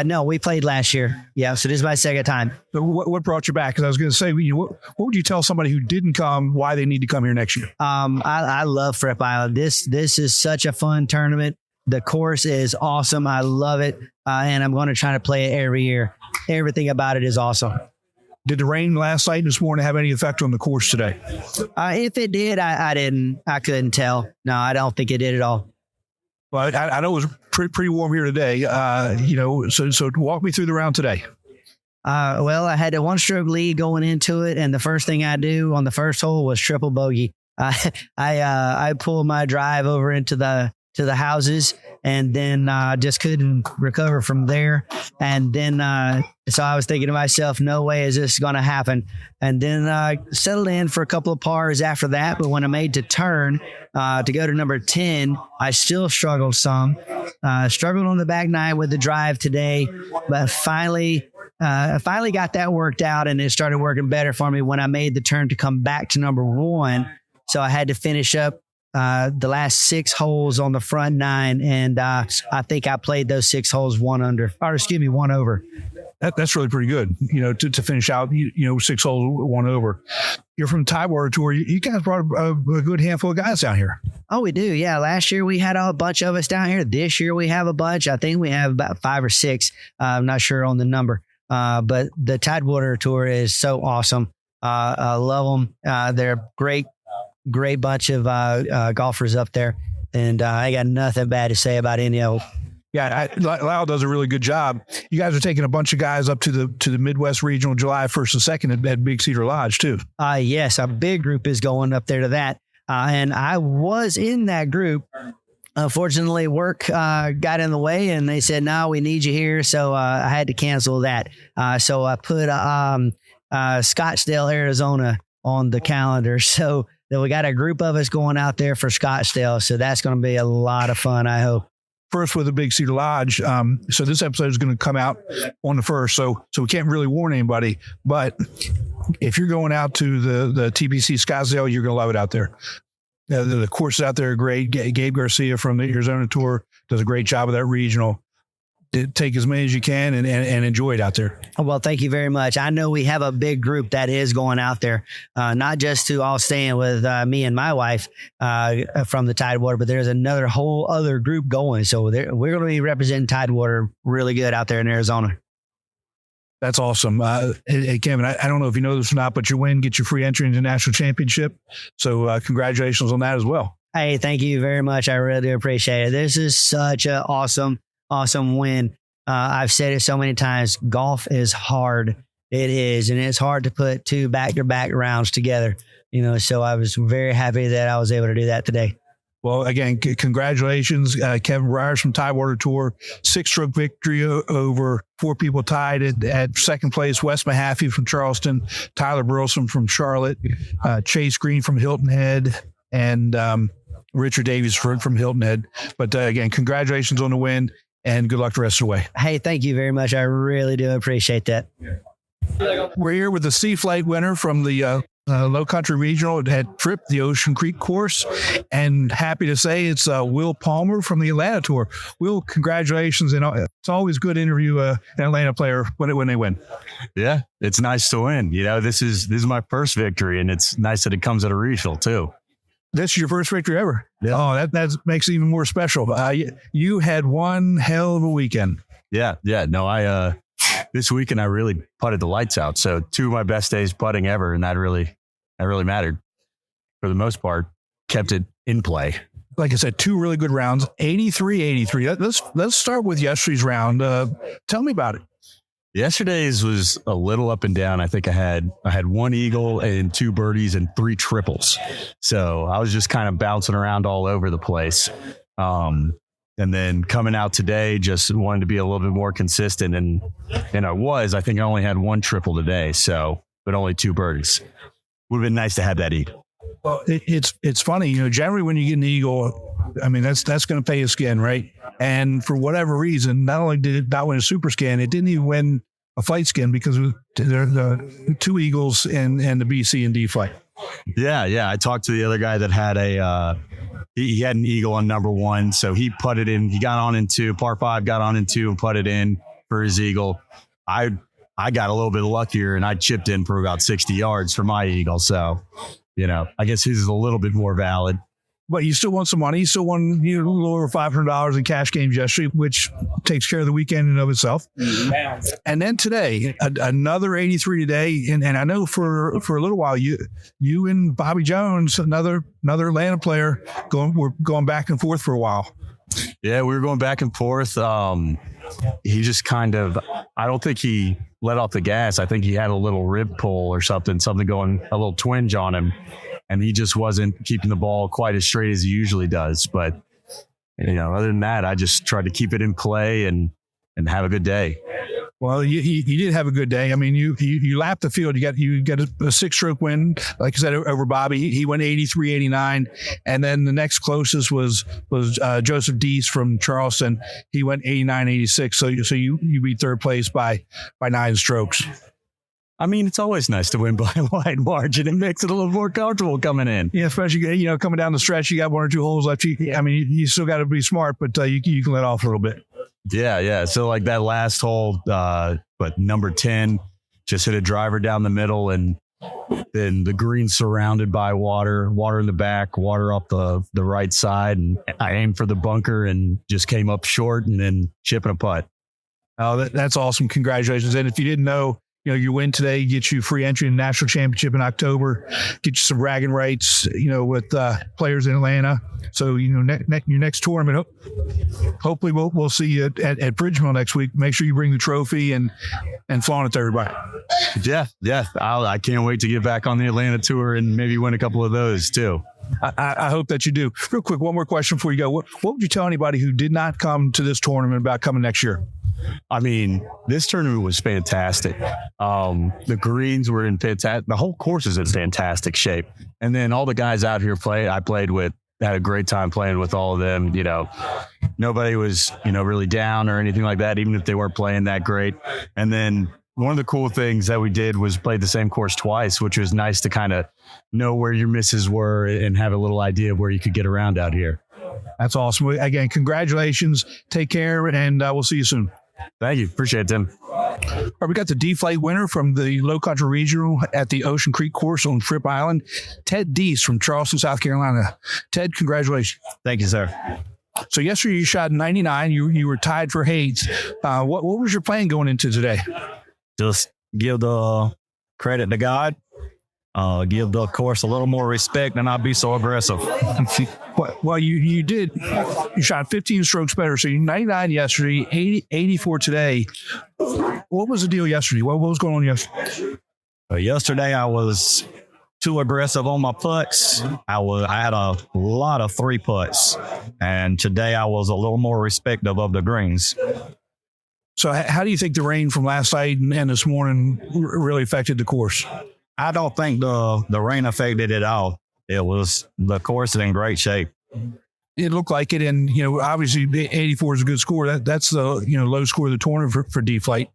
No, we played last year. Yeah, so this is my second time. So what brought you back? Because I was going to say, what would you tell somebody who didn't come why they need to come here next year? I love Fripp Island. This is such a fun tournament. The course is awesome. I love it, and I'm going to try to play it every year. Everything about it is awesome. Did the rain last night and this morning have any effect on the course today? If it did, I couldn't tell. No, I don't think it did at all. Well, I know it was pretty warm here today. So walk me through the round today. Well, I had a 1-stroke lead going into it, and the first thing I do on the first hole was triple bogey. I pulled my drive over into the houses, and then just couldn't recover from there. And then so I was thinking to myself, no way is this going to happen. And then settled in for a couple of pars after that. But when I made the turn to go to number 10, I still struggled some. Struggled on the back nine with the drive today, but finally got that worked out, and it started working better for me when I made the turn to come back to number 1. So I had to finish up the last 6 holes on the front 9, and I think I played those 6 holes 1 over. That's really pretty good, to finish out, 6 holes 1 over. You're from Tidewater Tour. You guys brought a good handful of guys down here. Oh, we do. Yeah. Last year we had a bunch of us down here. This year we have a bunch. I think we have about 5 or 6. I'm not sure on the number, but the Tidewater Tour is so awesome. I love them. They're great bunch of golfers up there, and I got nothing bad to say about any of them. Yeah, Lyle does a really good job. You guys are taking a bunch of guys up to the Midwest Regional July 1st and 2nd at Big Cedar Lodge too. Yes, a big group is going up there to that, and I was in that group. Unfortunately, work got in the way, and they said, "No, we need you here," so I had to cancel that. So I put Scottsdale, Arizona on the calendar. So we got a group of us going out there for Scottsdale. So that's going to be a lot of fun, I hope. First with the Big Cedar Lodge. So this episode is going to come out on the 1st. So we can't really warn anybody, but if you're going out to the TPC Scottsdale, you're going to love it out there. The courses out there are great. Gabe Garcia from the Arizona Tour does a great job of that regional. Take as many as you can and enjoy it out there. Well, thank you very much. I know we have a big group that is going out there, not just to all staying with me and my wife from the Tidewater, but there's another whole other group going. So we're going to be representing Tidewater really good out there in Arizona. That's awesome. Hey, Kevin, I don't know if you know this or not, but your win gets you free entry into the national championship. So congratulations on that as well. Hey, thank you very much. I really do appreciate it. This is such an awesome win. I've said it so many times. Golf is hard. It is. And it's hard to put 2 back-to-back rounds together, so I was very happy that I was able to do that today. Well, again, congratulations, Kevin Briers from Tidewater Tour, 6-stroke victory over 4 people tied at second place. Wes Mahaffey from Charleston, Tyler Burleson from Charlotte, Chase Green from Hilton Head, and Richard Davies from Hilton Head. But again, congratulations on the win, and good luck the rest of the way. Hey, thank you very much. I really do appreciate that. We're here with the Sea Flight winner from the Low Country Regional at Fripp, the Ocean Creek course. And happy to say it's Will Palmer from the Atlanta Tour. Will, congratulations. And it's always good to interview an Atlanta player when they win. Yeah, it's nice to win. This is my first victory, and it's nice that it comes at a regional too. This is your first victory ever. Yeah. Oh, that makes it even more special. You had one hell of a weekend. Yeah. No, this weekend I really putted the lights out. So 2 of my best days putting ever, and that really mattered. For the most part, kept it in play. Like I said, 2 really good rounds, 83-83. Let's start with yesterday's round. Tell me about it. Yesterday's was a little up and down. I think I had 1 eagle and 2 birdies and 3 triples. So I was just kind of bouncing around all over the place. And then coming out today, just wanted to be a little bit more consistent. And I think I only had 1 triple today. But only 2 birdies. Would have been nice to have that eagle. Well, it's funny, generally when you get an eagle, I mean, that's going to pay a skin, right? And for whatever reason, not only did it not win a super skin, it didn't even win a flight skin because there are the 2 eagles and the B, C, and D flight. Yeah. I talked to the other guy that had he had an eagle on number 1. So he putted in, he got on in 2, par 5, got on in 2 and putted in for his eagle. I got a little bit luckier and I chipped in for about 60 yards for my eagle. So, I guess his is a little bit more valid. But you still won some money. You still won a little over $500 in cash games yesterday, which takes care of the weekend in and of itself. And then today, another 83 today. And I know for a little while, you and Bobby Jones, another Atlanta player, were going back and forth for a while. Yeah, we were going back and forth. He just kind of, I don't think he let off the gas. I think he had a little rib pull or something going, a little twinge on him. And he just wasn't keeping the ball quite as straight as he usually does. But, other than that, I just tried to keep it in play and have a good day. Well, you did have a good day. I mean, you lapped the field. You got a 6-stroke win, like I said, over Bobby. He went 83-89, and then the next closest was Joseph Deese from Charleston. He went 89-86. So you beat third place by 9 strokes. I mean, it's always nice to win by a wide margin. It makes it a little more comfortable coming in. Yeah, especially, coming down the stretch, you got 1 or 2 holes left. You still got to be smart, but you can let off a little bit. Yeah. So like that last hole, but number 10, just hit a driver down the middle, and then the green surrounded by water in the back, water up the right side. And I aimed for the bunker and just came up short and then chipping a putt. Oh, that's awesome. Congratulations. And if you didn't know, your win today gets you free entry in the national championship in October, get you some bragging rights, with players in Atlanta. So, your next tournament, hopefully we'll see you at Bridgeville next week. Make sure you bring the trophy and flaunt it to everybody. Yeah. I can't wait to get back on the Atlanta tour and maybe win a couple of those too. I hope that you do. Real quick, one more question before you go. What would you tell anybody who did not come to this tournament about coming next year? I mean, this tournament was fantastic. The greens were in fantastic. The whole course is in fantastic shape. And then all the guys out here I played with, had a great time playing with all of them. Nobody was, really down or anything like that, even if they weren't playing that great. And then one of the cool things that we did was play the same course twice, which was nice to kind of know where your misses were and have a little idea of where you could get around out here. That's awesome. Again, congratulations. Take care, and we'll see you soon. Thank you. Appreciate it, Tim. All right, we got the D-Flight winner from the Low Country Regional at the Ocean Creek course on Fripp Island, Ted Deese from Charleston, South Carolina. Ted, congratulations. Thank you, sir. So yesterday you shot 99. You were tied for Hayes. What was your plan going into today? Just give the credit to God. Give the course a little more respect and not be so aggressive. Well, you did. You shot 15 strokes better. So you're 99 yesterday, 84 today. What was the deal yesterday? What was going on yesterday? Yesterday I was too aggressive on my putts. I had a lot of 3 putts, and today I was a little more respectful of the greens. So how do you think the rain from last night and this morning really affected the course? I don't think the rain affected it at all. The course is in great shape. It looked like it, and obviously 84 is a good score. That's the low score of the tournament for D-Flight.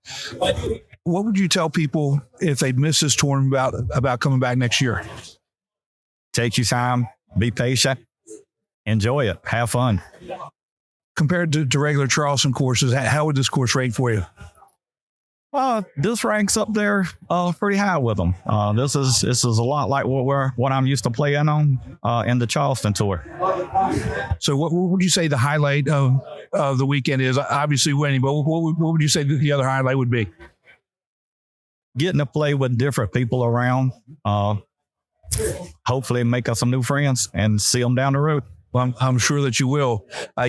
What would you tell people if they miss this tournament about coming back next year? Take your time, be patient, enjoy it, have fun. Compared to regular Charleston courses, how would this course rate for you? This ranks up there pretty high with them. This is a lot like what I'm used to playing on in the Charleston tour. So what would you say the highlight of the weekend is? Obviously winning, but what would you say the other highlight would be? Getting to play with different people around. Hopefully make us some new friends and see them down the road. Well, I'm sure that you will. I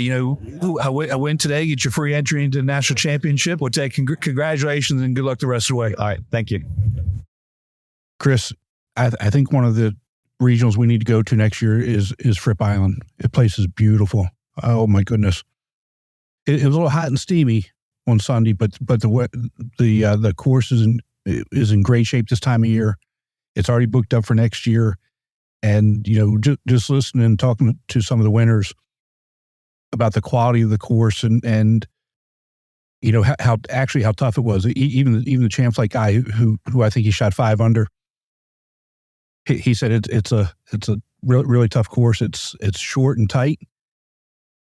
win today, get your free entry into the national championship. We'll take congratulations and good luck the rest of the way. All right. Thank you. Chris, I think one of the regionals we need to go to next year is Fripp Island. The place is beautiful. Oh my goodness. It was a little hot and steamy on Sunday, but the course is in great shape this time of year. It's already booked up for next year. And, just listening and talking to some of the winners about the quality of the course and how tough it was. Even the champ flight guy who I think he shot 5 under, he said it's a really tough course. It's short and tight.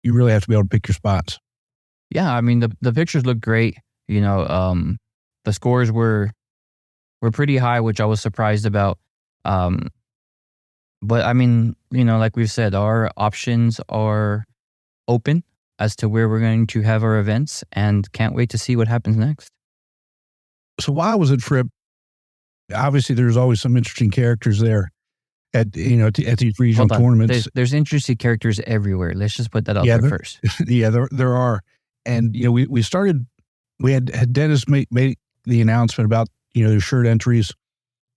You really have to be able to pick your spots. Yeah, I mean the pictures look great. The scores were pretty high, which I was surprised about. But I mean, like we've said, our options are open as to where we're going to have our events, and can't wait to see what happens next. So why was it Fripp? Obviously, there's always some interesting characters there at these regional tournaments. There's interesting characters everywhere. Let's just put that out there first. Yeah, there are, and we had Dennis make the announcement about their shirt entries,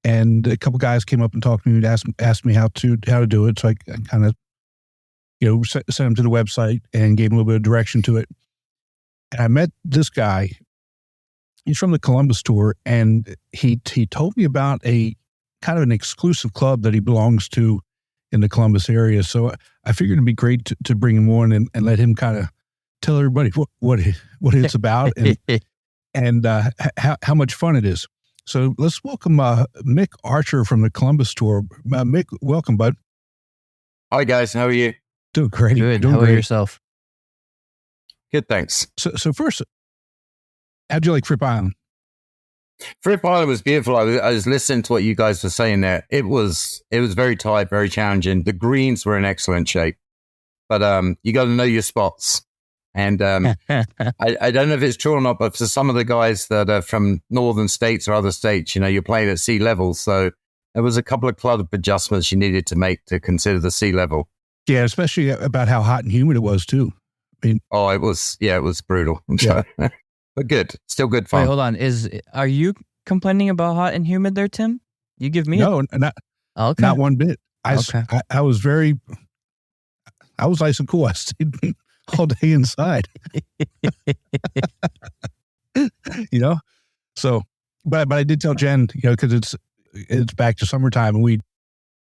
and a couple guys came up and talked to me and asked me how to do it. So I kind of sent them to the website and gave them a little bit of direction to it. And I met this guy. He's from the Columbus tour, and he told me about a kind of an exclusive club that he belongs to in the Columbus area. So I figured it'd be great to bring him on and let him kind of tell everybody what it's about and how much fun it is. So let's welcome Mick Archer from the Columbus tour. Mick, welcome, bud. Hi guys, how are you? Doing great. Good. Doing How about great. yourself? Good, thanks. So first, how'd you like Fripp Island? Fripp Island was beautiful. I was listening to what you guys were saying there. It was very tight, very challenging. The greens were in excellent shape, but you got to know your spots. And I don't know if it's true or not, but for some of the guys that are from northern states or other states, you're playing at sea level. So there was a couple of club adjustments you needed to make to consider the sea level. Yeah, especially about how hot and humid it was too. I mean, it was brutal. Yeah. But good, still good fun. Wait, hold on. Are you complaining about hot and humid there, Tim? You give me not one bit. I was nice and cool. I stayed all day inside. So, but I did tell Jen, because it's back to summertime, and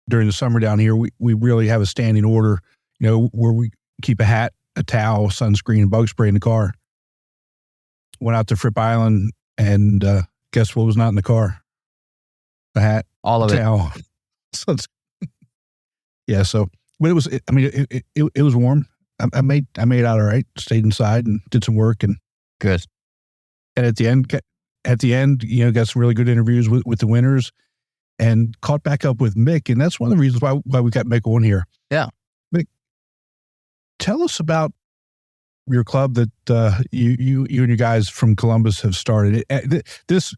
during the summer down here, we really have a standing order, where we keep a hat, a towel, sunscreen, and bug spray in the car. Went out to Fripp Island, and guess what was not in the car? The hat, all of towel. Yeah. So, but it was. It was warm. I made it out all right. Stayed inside and did some work, and good. And at the end, got some really good interviews with the winners, and caught back up with Mick, and that's one of the reasons why we got Mick on here. Yeah, Mick, tell us about your club that you and your guys from Columbus have started. This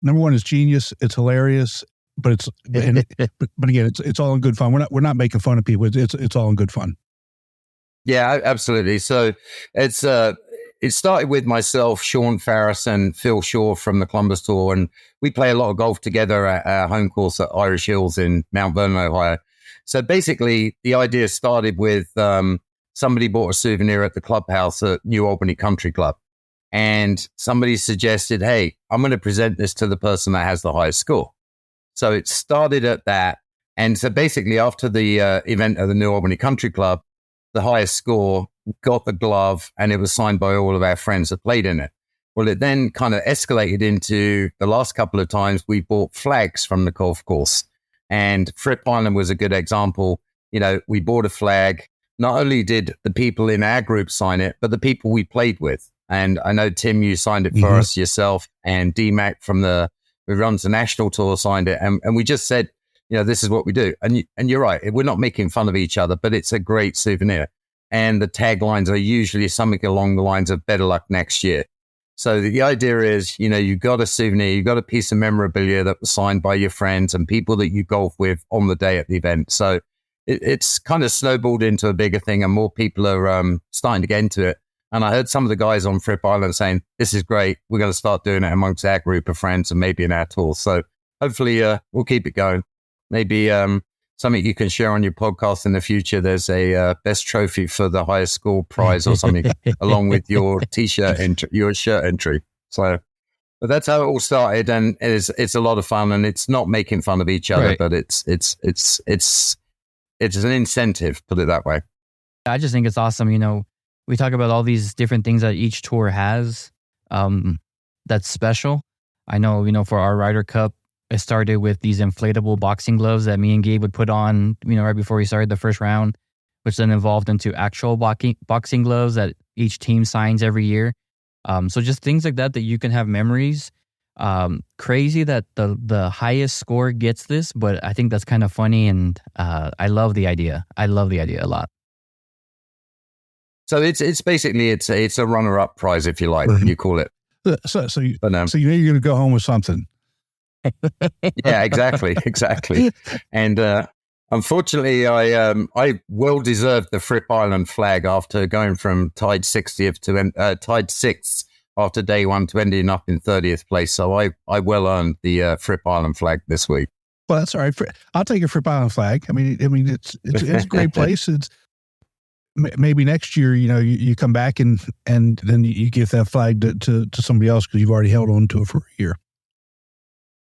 number one is genius. It's hilarious, but but again, it's all in good fun. We're not making fun of people. It's all in good fun. Yeah, absolutely. So it started with myself, Sean Farris, and Phil Shaw from the Columbus tour, and we play a lot of golf together at our home course at Irish Hills in Mount Vernon, Ohio. So basically, the idea started with somebody bought a souvenir at the clubhouse at New Albany Country Club. And somebody suggested, hey, I'm going to present this to the person that has the highest score. So it started at that. And so basically after the event at the New Albany Country Club, the highest score got the glove, and it was signed by all of our friends that played in it. Well, it then kind of escalated into the last couple of times we bought flags from the golf course. And Fripp Island was a good example. We bought a flag. Not only did the people in our group sign it, but the people we played with. And I know, Tim, you signed it for us yourself, and D-Mac who runs the national tour signed it. And we just said, this is what we do. And you're right. We're not making fun of each other, but it's a great souvenir. And the taglines are usually something along the lines of better luck next year. So the idea is, you've got a souvenir, you've got a piece of memorabilia that was signed by your friends and people that you golf with on the day at the event. So it's kind of snowballed into a bigger thing, and more people are starting to get into it. And I heard some of the guys on Fripp Island saying, this is great. We're going to start doing it amongst our group of friends and maybe in our tour. So hopefully we'll keep it going. Maybe something you can share on your podcast in the future. There's a best trophy for the highest score prize or something along with your t-shirt entry, your shirt entry. So, but that's how it all started. And it's a lot of fun, and it's not making fun of each other, but it's an incentive, put it that way. I just think it's awesome. We talk about all these different things that each tour has that's special. I know, for our Ryder Cup, it started with these inflatable boxing gloves that me and Gabe would put on, right before we started the first round, which then evolved into actual boxing gloves that each team signs every year. So just things like that you can have memories. Crazy that the highest score gets this, but I think that's kind of funny, and I love the idea. I love the idea a lot. So it's basically it's a runner-up prize, if you like. You call it. So you know you're going to go home with something. Yeah, exactly. And unfortunately, I well deserved the Fripp Island flag after going from tied 60th to tied 6th after day one to ending up in 30th place. So I well earned the Fripp Island flag this week. Well, that's all right. I'll take a Fripp Island flag. I mean, it's a great place. It's maybe next year, you come back and then you give that flag to somebody else because you've already held on to it for a year.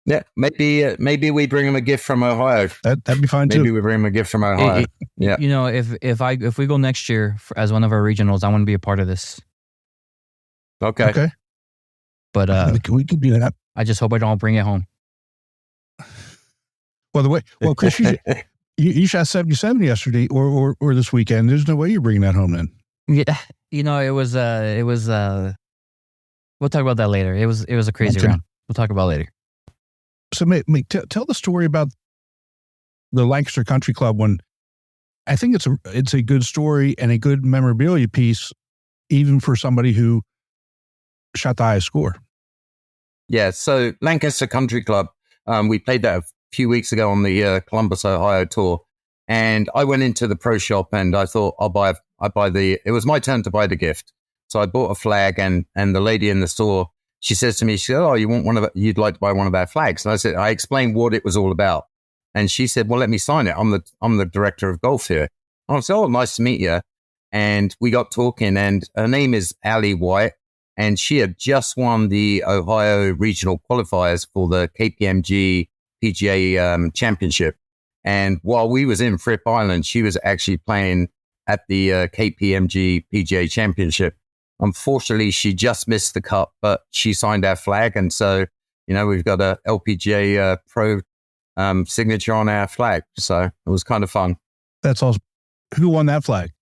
Yeah, maybe we bring him a gift from Ohio. That'd be fine too. Maybe we bring him a gift from Ohio. Yeah. If we go next year as one of our regionals, I want to be a part of this. Okay. But we can do that. I just hope I don't bring it home. Well, Chris, you shot 77 yesterday or this weekend. There's no way you're bringing that home then. Yeah, it was we'll talk about that later. It was a crazy round. We'll talk about it later. So, tell the story about the Lancaster Country Club one. I think it's a good story and a good memorabilia piece, even for somebody who shot the highest score. Yeah, so Lancaster Country Club, we played that a few weeks ago on the Columbus, Ohio tour, and I went into the pro shop and I thought it was my turn to buy the gift. So I bought a flag, and the lady in the store, she says to me, she said, "Oh, you'd like to buy one of our flags?" And I explained what it was all about. And she said, "Well, let me sign it. I'm the director of golf here." And I said, "Oh, nice to meet you." And we got talking, and her name is Allie White, and she had just won the Ohio regional qualifiers for the KPMG PGA Championship. And while we was in Fripp Island, she was actually playing at the KPMG PGA Championship. Unfortunately, she just missed the cut, but she signed our flag. And so, we've got a LPGA Pro signature on our flag. So it was kind of fun. That's awesome. Who won that flag?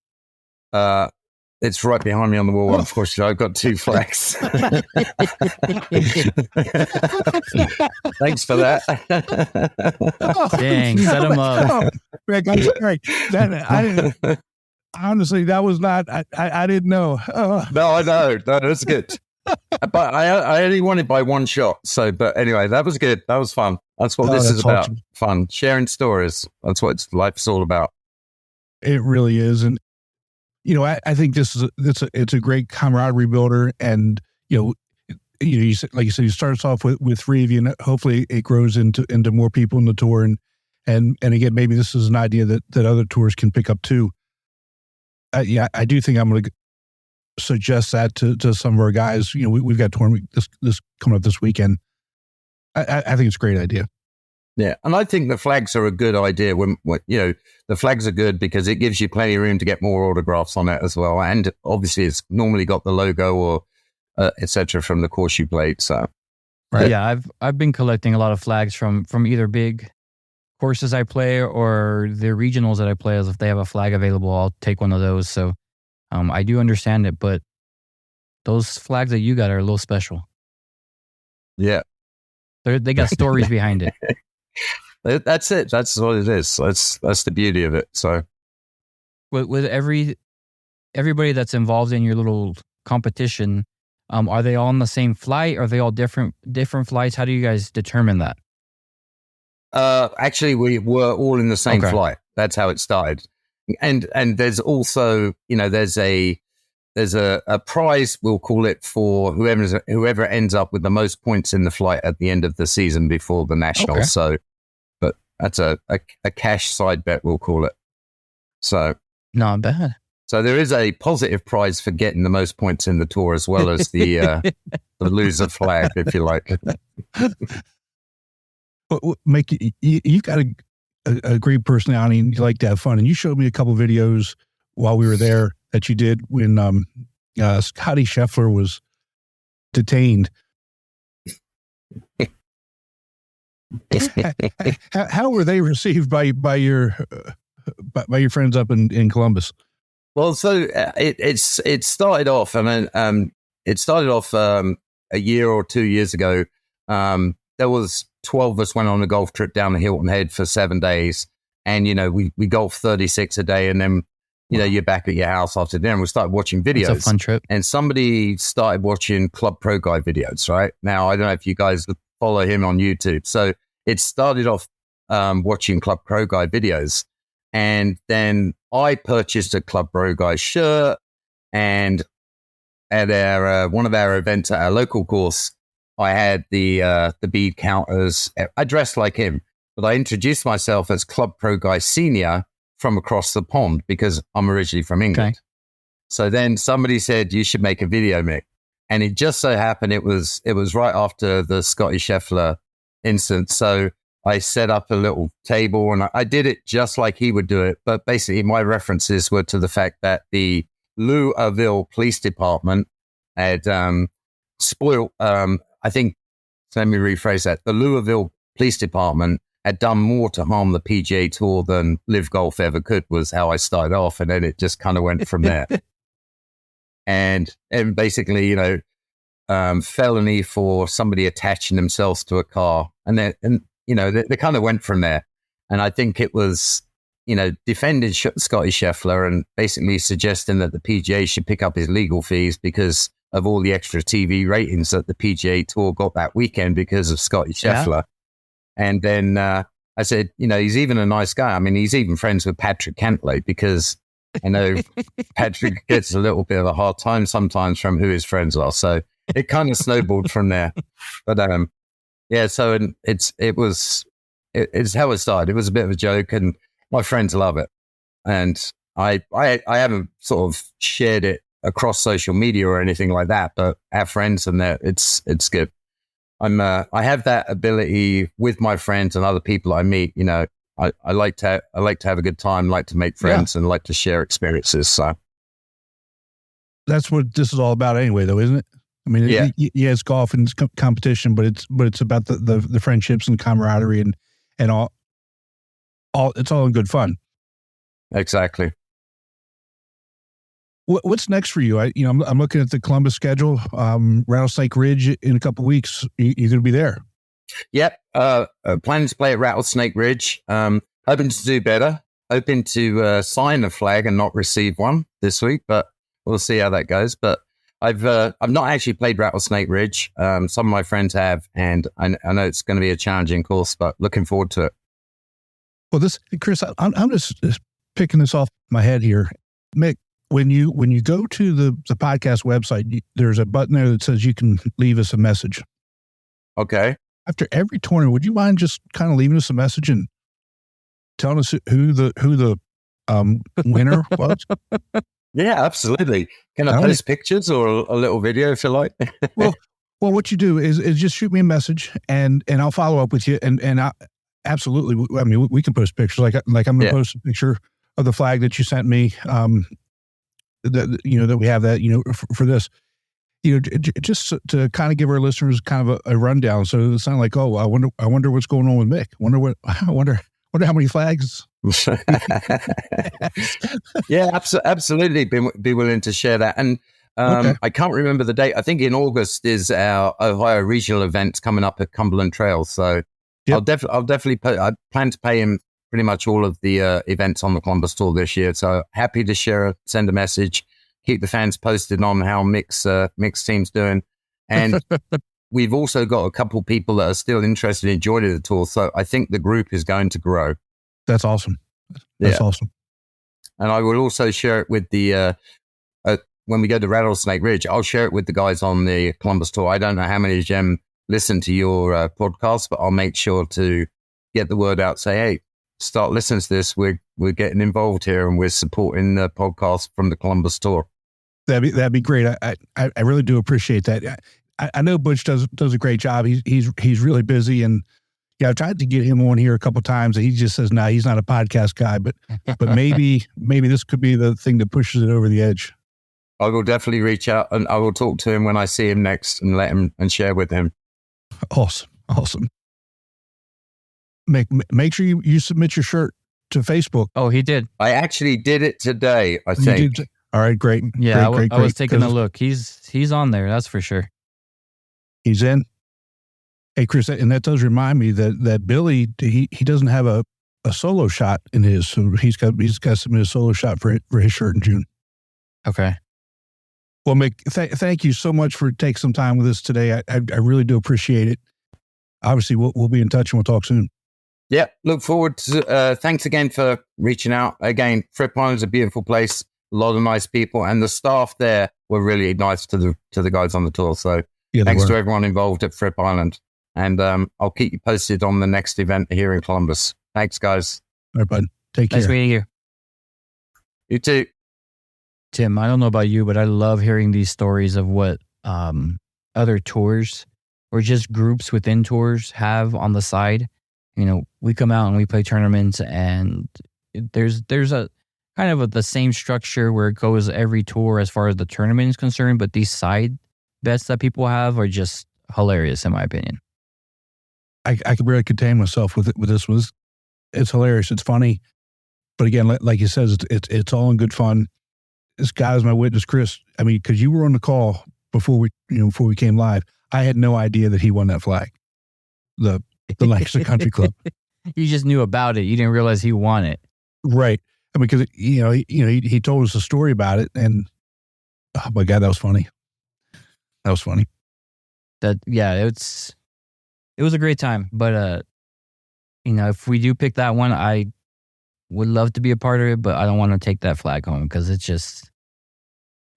It's right behind me on the wall. Unfortunately, I've got two flags. Thanks for that. Dang, set him up. Rick, I'm sorry. Honestly, that was not, I didn't know. No, I know. No, that's good. But I only won it by one shot. So, but anyway, that was good. That was fun. That's what this is about. Awesome. Fun. Sharing stories. That's what life's all about. It really is. And, I think it's a great camaraderie builder. And, you said, like you said, you starts off with three of you, and hopefully it grows into more people in the tour. And again, maybe this is an idea that other tours can pick up too. I do think I'm going to suggest that to some of our guys. We've got a tournament this coming up this weekend. I think it's a great idea. Yeah, and I think the flags are a good idea. When the flags are good because it gives you plenty of room to get more autographs on it as well, and obviously it's normally got the logo or etc. from the course you played. So, right. Yeah, I've been collecting a lot of flags from either big courses I play or the regionals that I play. As if they have a flag available, I'll take one of those. So, I do understand it, but those flags that you got are a little special. Yeah, they got stories behind it. That's it. That's what it is. That's the beauty of it. So, with everybody that's involved in your little competition, are they all on the same flight? Are they all different flights? How do you guys determine that? Actually, we were all in the same flight. That's how it started. And there's also, there's a prize, we'll call it, for whoever ends up with the most points in the flight at the end of the season before the nationals. Okay. So, but that's a cash side bet, we'll call it. So not bad. So there is a positive prize for getting the most points in the tour, as well as the loser flag, if you like. Mick, you got a great personality, and you like to have fun. And you showed me a couple of videos while we were there that you did when Scotty Scheffler was detained. How were they received by your friends up in Columbus? Well, so it started off. I mean, it started off a year or 2 years ago. There was 12 of us went on a golf trip down to Hilton Head for 7 days, and we golfed 36 a day, and then you're back at your house after dinner. And we started watching videos. It's a fun trip. And somebody started watching Club Pro Guy videos. Right now, I don't know if you guys follow him on YouTube. So it started off watching Club Pro Guy videos, and then I purchased a Club Pro Guy shirt, and at our one of our events at our local course, I had the bead counters. I dressed like him, but I introduced myself as Club Pro Guy Senior from across the pond because I'm originally from England. Okay. So then somebody said, you should make a video, Mick. And it just so happened it was right after the Scotty Scheffler incident. So I set up a little table and I did it just like he would do it. But basically my references were to the fact that the Louisville Police Department had spoiled, I think, let me rephrase that. The Louisville Police Department had done more to harm the PGA Tour than Live Golf ever could, was how I started off. And then it just kind of went from there. and basically, felony for somebody attaching themselves to a car. And they kind of went from there. And I think it was, defending Scotty Scheffler and basically suggesting that the PGA should pick up his legal fees because of all the extra TV ratings that the PGA Tour got that weekend because of Scotty Scheffler. Yeah. And then I said, he's even a nice guy. I mean, he's even friends with Patrick Cantlay because I know Patrick gets a little bit of a hard time sometimes from who his friends are. So it kind of snowballed from there. But so it's how it started. It was a bit of a joke and my friends love it. And I haven't sort of shared it across social media or anything like that, but our friends and that it's good. I have that ability with my friends and other people I meet. I like to have a good time, like to make friends, and like to share experiences. So that's what this is all about, anyway, though, isn't it? I mean, it's golf and it's competition, but it's about the friendships and camaraderie and all. It's all in good fun. Exactly. What's next for you? I'm looking at the Columbus schedule. Rattlesnake Ridge in a couple of weeks. You're going to be there. Yep. Planning to play at Rattlesnake Ridge. Hoping to do better. Hoping to sign a flag and not receive one this week, but we'll see how that goes. But I've not actually played Rattlesnake Ridge. Some of my friends have, and I know it's going to be a challenging course, but looking forward to it. Well, Chris, I'm just picking this off my head here, Mick. When you go to the podcast website, there's a button there that says you can leave us a message. Okay. After every tournament, would you mind just kind of leaving us a message and telling us who the winner was? Yeah, absolutely. Can I post pictures or a little video if you like? well, what you do is just shoot me a message and I'll follow up with you and I absolutely. I mean, we can post pictures like I'm going to post a picture of the flag that you sent me. That we have that, for this, just to kind of give our listeners kind of a rundown. So it's not like, oh, I wonder what's going on with Mick. I wonder how many flags. Yeah, absolutely. Be willing to share that. And okay. I can't remember the date. I think in August is our Ohio regional events coming up at Cumberland Trail. So yep. I'll definitely I plan to pay him pretty much all of the events on the Columbus Tour this year. So happy to send a message, keep the fans posted on how Mick's team's doing. And we've also got a couple people that are still interested in joining the tour. So I think the group is going to grow. That's awesome. That's awesome. And I will also share it with the, when we go to Rattlesnake Ridge, I'll share it with the guys on the Columbus Tour. I don't know how many of them listen to your podcast, but I'll make sure to get the word out, say, hey, start listening to this. We're getting involved here and we're supporting the podcast from the Columbus Tour. That'd be great. I really do appreciate that. I know Butch does a great job. He's really busy, and I've tried to get him on here a couple of times, and he just says, "No, he's not a podcast guy." But maybe this could be the thing that pushes it over the edge. I will definitely reach out and I will talk to him when I see him next and let him and share with him. Awesome. Make sure you submit your shirt to Facebook. Oh, he did. I actually did it today, I think. All right, great. Yeah, great, I was taking a look. He's on there, that's for sure. He's in. Hey, Chris, and that does remind me that Billy, he doesn't have a solo shot in his, so he's got to submit a solo shot for his shirt in June. Okay. Well, Mick, thank you so much for taking some time with us today. I really do appreciate it. Obviously, we'll be in touch and we'll talk soon. Yeah, look forward to, thanks again for reaching out. Again, Fripp Island's a beautiful place, a lot of nice people, and the staff there were really nice to the guys on the tour. So thanks to everyone involved at Fripp Island. And I'll keep you posted on the next event here in Columbus. Thanks, guys. All right, bud. Take care. Nice meeting you. You too. Tim, I don't know about you, but I love hearing these stories of what other tours or just groups within tours have on the side. You know, we come out and we play tournaments, and there's a kind of the same structure where it goes every tour as far as the tournament is concerned, but these side bets that people have are just hilarious, in my opinion. I could barely contain myself with this one. It's hilarious. It's funny. But again, like you said, it's all in good fun. This guy is my witness, Chris. I mean, because you were on the call before we came live. I had no idea that he won that flag. The Lancaster Country Club. You just knew about it. You didn't realize he won it. Right. I mean, because he told us a story about it, and oh my God, that was funny. That was funny. It was a great time. But if we do pick that one, I would love to be a part of it, but I don't want to take that flag home because it's just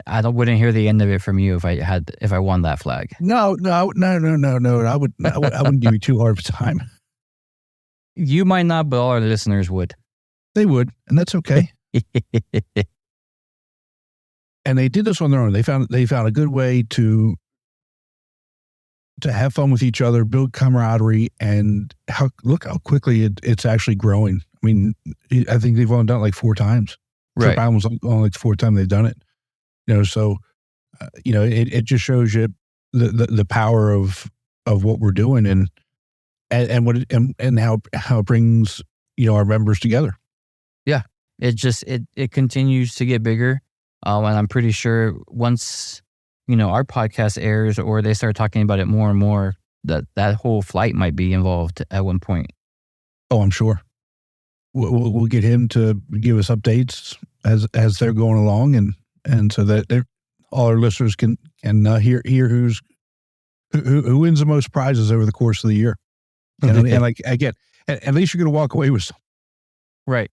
wouldn't hear the end of it from you if I won that flag. No. I wouldn't give you too hard of a time. You might not, but all our listeners would. They would, and that's okay. And they did this on their own. They found a good way to have fun with each other, build camaraderie, and look how quickly it's actually growing. I mean, I think they've only done it like 4 times. Right. Fripp Island was only like the 4th time they've done it. So it just shows you the power of what we're doing and how it brings our members together. Yeah, it continues to get bigger, and I'm pretty sure once our podcast airs or they start talking about it more and more, that whole flight might be involved at one point. Oh, I'm sure. We'll get him to give us updates as they're going along, and so that all our listeners can hear who wins the most prizes over the course of the year. And like again, at least you're going to walk away with something. Right.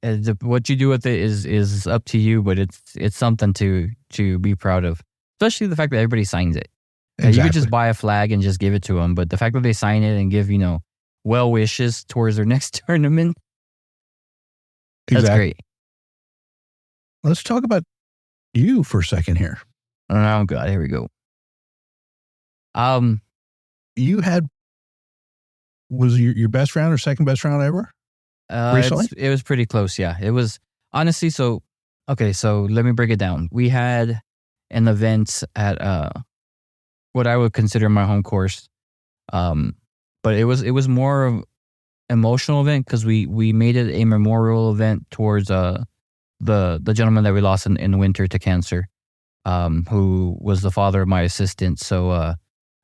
And what you do with it is up to you, but it's something to be proud of. Especially the fact that everybody signs it. Exactly. You could just buy a flag and just give it to them, but the fact that they sign it and give well wishes towards their next tournament, that's great. Let's talk about you for a second here. Oh God, here we go. You was your best round or second best round ever? Recently? It was pretty close. Yeah, it was honestly. So let me break it down. We had an event at what I would consider my home course, but it was more of emotional event because we made it a memorial event towards the gentleman that we lost in the winter to cancer, who was the father of my assistant. So I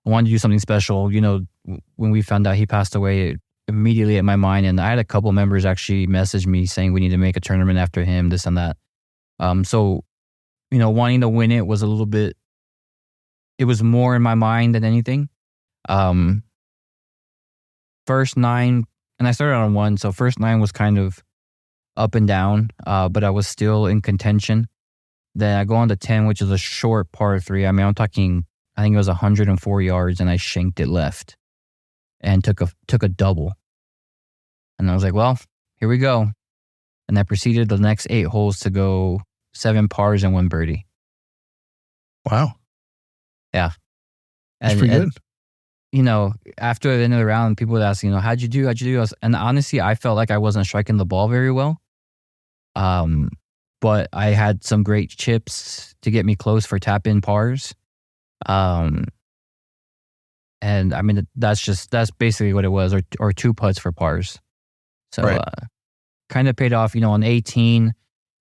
wanted to do something special. When we found out he passed away, it immediately hit my mind, and I had a couple members actually message me saying we need to make a tournament after him, this and that. So wanting to win it was a little bit. It was more in my mind than anything. First 9, and I started on 1, so first 9 was kind of up and down, but I was still in contention. Then I go on to 10, which is a short par 3. I mean, I'm talking, I think it was 104 yards, and I shanked it left and took a double. And I was like, well, here we go. And I proceeded the next 8 holes to go 7 pars and 1 birdie. Wow. Yeah. That's pretty good. After the end of the round, people would ask, how'd you do? And honestly, I felt like I wasn't striking the ball very well. But I had some great chips to get me close for tap-in pars. And And I mean, that's basically what it was, or 2 putts for pars. So Right. kind of paid off, on 18.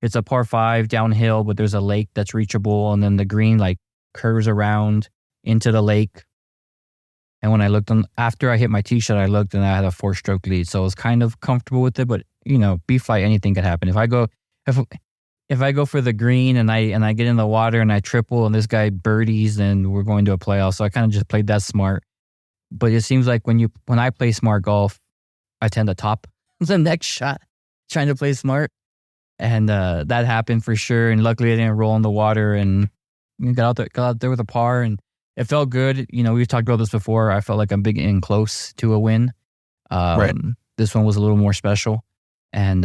It's a par 5 downhill, but there's a lake that's reachable. And then the green like curves around into the lake. And when I looked after I hit my tee shot, I looked and I had a 4-stroke lead. So I was kind of comfortable with it, but B flight, anything could happen. If I go for the green and I get in the water and I triple and this guy birdies, then we're going to a playoff. So I kind of just played that smart. But it seems like when I play smart golf, I tend to top the next shot trying to play smart. And that happened for sure. And luckily I didn't roll in the water and got out there with a par, and it felt good. We've talked about this before. I felt like I'm getting close to a win. Right. This one was a little more special, and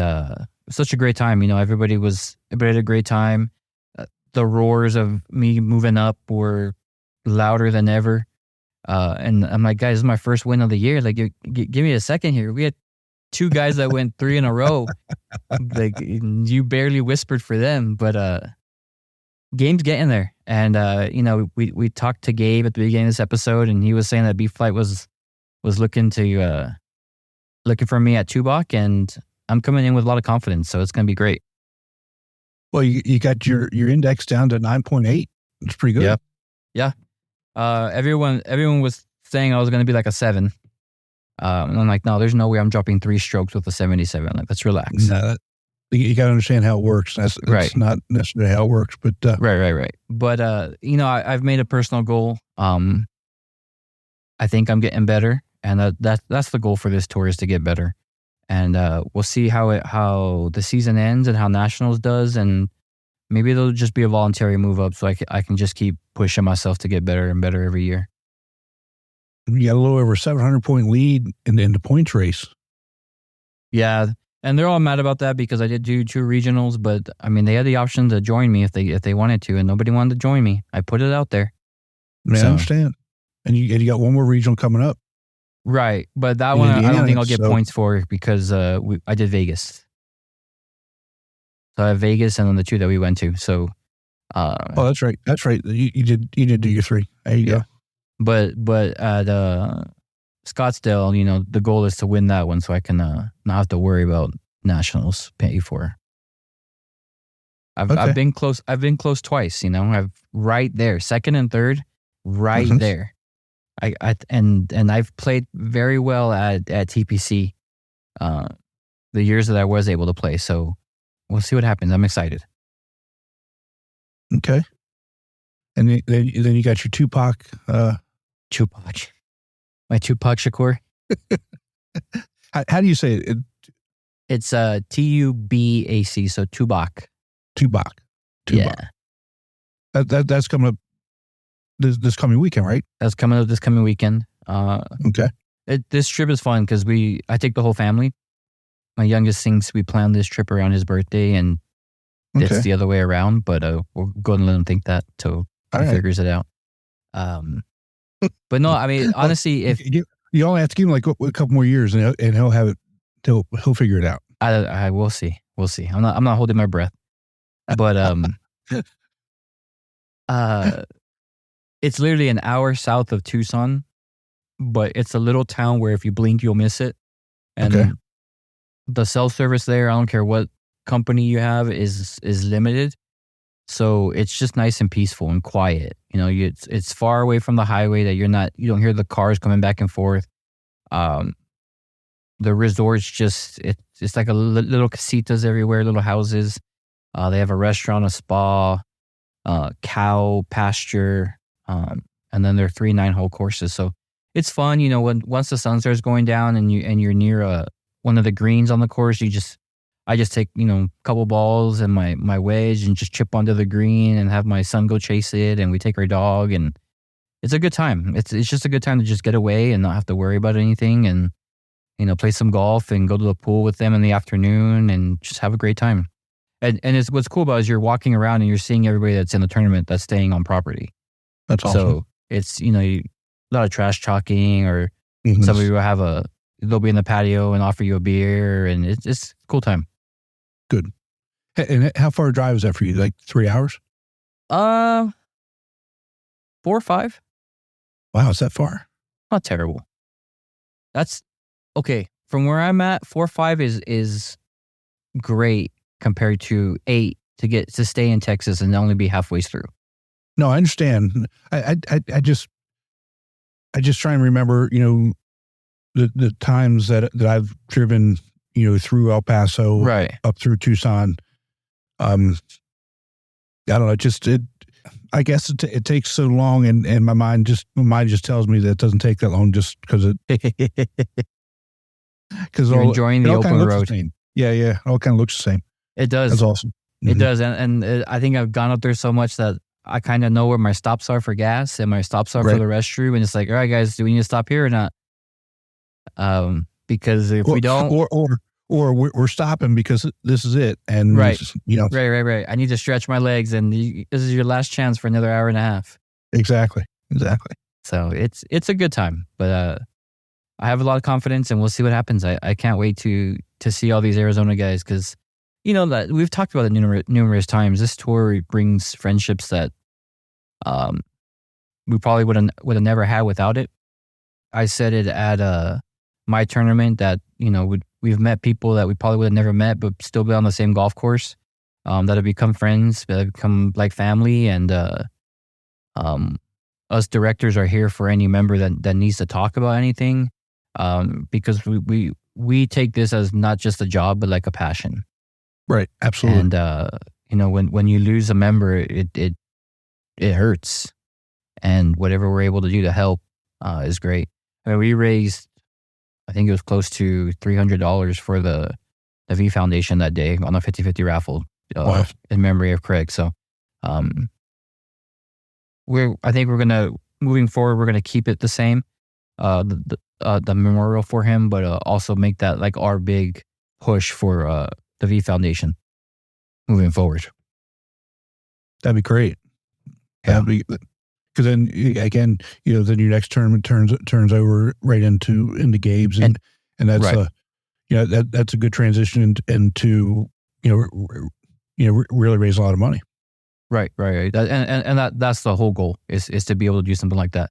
such a great time. Everybody had a great time. The roars of me moving up were louder than ever. And I'm like, guys, this is my first win of the year. Like, give me a second here. We had 2 guys that went 3 in a row. Like, you barely whispered for them, but game's getting there. And we talked to Gabe at the beginning of this episode, and he was saying that B Flight was looking for me at Tubac, and I'm coming in with a lot of confidence, so it's going to be great. Well, you got your index down to 9.8. It's pretty good. Yeah. Everyone was saying I was going to be like a 7. And I'm like, no, there's no way I'm dropping 3 strokes with a 77. Like, let's relax. No, you got to understand how it works. That's right. Not necessarily how it works, but right. But I've made a personal goal. I think I'm getting better, and that's the goal for this tour, is to get better. And we'll see how the season ends and how Nationals does, and maybe it'll just be a voluntary move up, so I can just keep pushing myself to get better and better every year. You got a little over 700-point lead in the points race. Yeah, and they're all mad about that because I did do 2 regionals, but I mean, they had the option to join me if they wanted to, and nobody wanted to join me. I put it out there. I understand. And you got one more regional coming up. Right, but that one I don't think I'll get points for because I did Vegas. So I have Vegas and then the 2 that we went to. So, that's right. That's right. You did do your 3. There you go. But at Scottsdale, the goal is to win that one, so I can not have to worry about Nationals pay for. I've been close. I've been close twice. I've right there, 2nd and 3rd, right there. And I've played very well at TPC, the years that I was able to play. So we'll see what happens. I'm excited. Okay. And then you got your Tupac. Tupac. My Tupac Shakur. How do you say it? It's Tubac. So Tubac. Tubac. Yeah. That's coming up this coming weekend, right? That's coming up this coming weekend. Okay. This trip is fun because I take the whole family. My youngest thinks we planned this trip around his birthday, and it's the other way around. But we're going to let him think that till he figures it out. But no, I mean, honestly, if you only have to give him like a couple more years, and he'll have it. He'll figure it out. I will see. We'll see. I'm not holding my breath. But it's literally an hour south of Tucson, but it's a little town where if you blink, you'll miss it. And the cell service there, I don't care what company you have, is limited. So it's just nice and peaceful and quiet. It's far away from the highway that you don't hear the cars coming back and forth. The resort's it's like a little casitas everywhere, little houses. They have a restaurant, a spa, cow pasture, and then there are 3 9-hole courses. So it's fun. Once the sun starts going down and you're near one of the greens on the course, I just take, a couple balls and my wedge and just chip onto the green and have my son go chase it, and we take our dog, and it's a good time. It's just a good time to just get away and not have to worry about anything, and play some golf and go to the pool with them in the afternoon and just have a great time. And it's what's cool about it is you're walking around and you're seeing everybody that's in the tournament that's staying on property. That's awesome. So it's a lot of trash talking, or somebody will they'll be in the patio and offer you a beer, and it's a cool time. Good. And how far a drive is that for you? Like 3 hours? 4 or 5. Wow, is that far? not terrible. That's okay. From where I'm at, 4.5 is great compared to 8 to stay in Texas and only be halfway through. No, I understand. I just try and remember, the times that I've driven, through El Paso, Right. up through Tucson. I don't know. I guess it takes so long, and my mind just tells me that it doesn't take that long, just because You're enjoying the open road. Yeah, it all kind of looks the same. It does. That's awesome. It does, and I think I've gone up there so much that I kind of know where my stops are for gas and my stops are for the restroom, and it's like, all right, guys, do we need to stop here or not? Because if we don't, or we're stopping because this is it, and right. Right. I need to stretch my legs, and this is your last chance for another hour and a half. Exactly. So it's a good time, but I have a lot of confidence, and we'll see what happens. I can't wait to see all these Arizona guys, because that we've talked about it numerous times. This tour brings friendships that we probably would have never had without it. I said it at my tournament that we've met people that we probably would have never met, but still be on the same golf course, that have become friends, that have become like family, and us directors are here for any member that needs to talk about anything, because we take this as not just a job but like a passion. Right, absolutely. And when you lose a member, it hurts, and whatever we're able to do to help is great. I mean, we raised, I think it was close to $300 for the V Foundation that day on a 50-50 raffle, wow. in memory of Craig. So, I think we're gonna, moving forward, we're gonna keep it the same, the memorial for him, but also make that like our big push for the V Foundation moving forward. That'd be great. Yeah. Because then again, then your next tournament turns over right into Gabe's, and that's right. That's a good transition into really raise a lot of money. Right. And that's the whole goal is to be able to do something like that.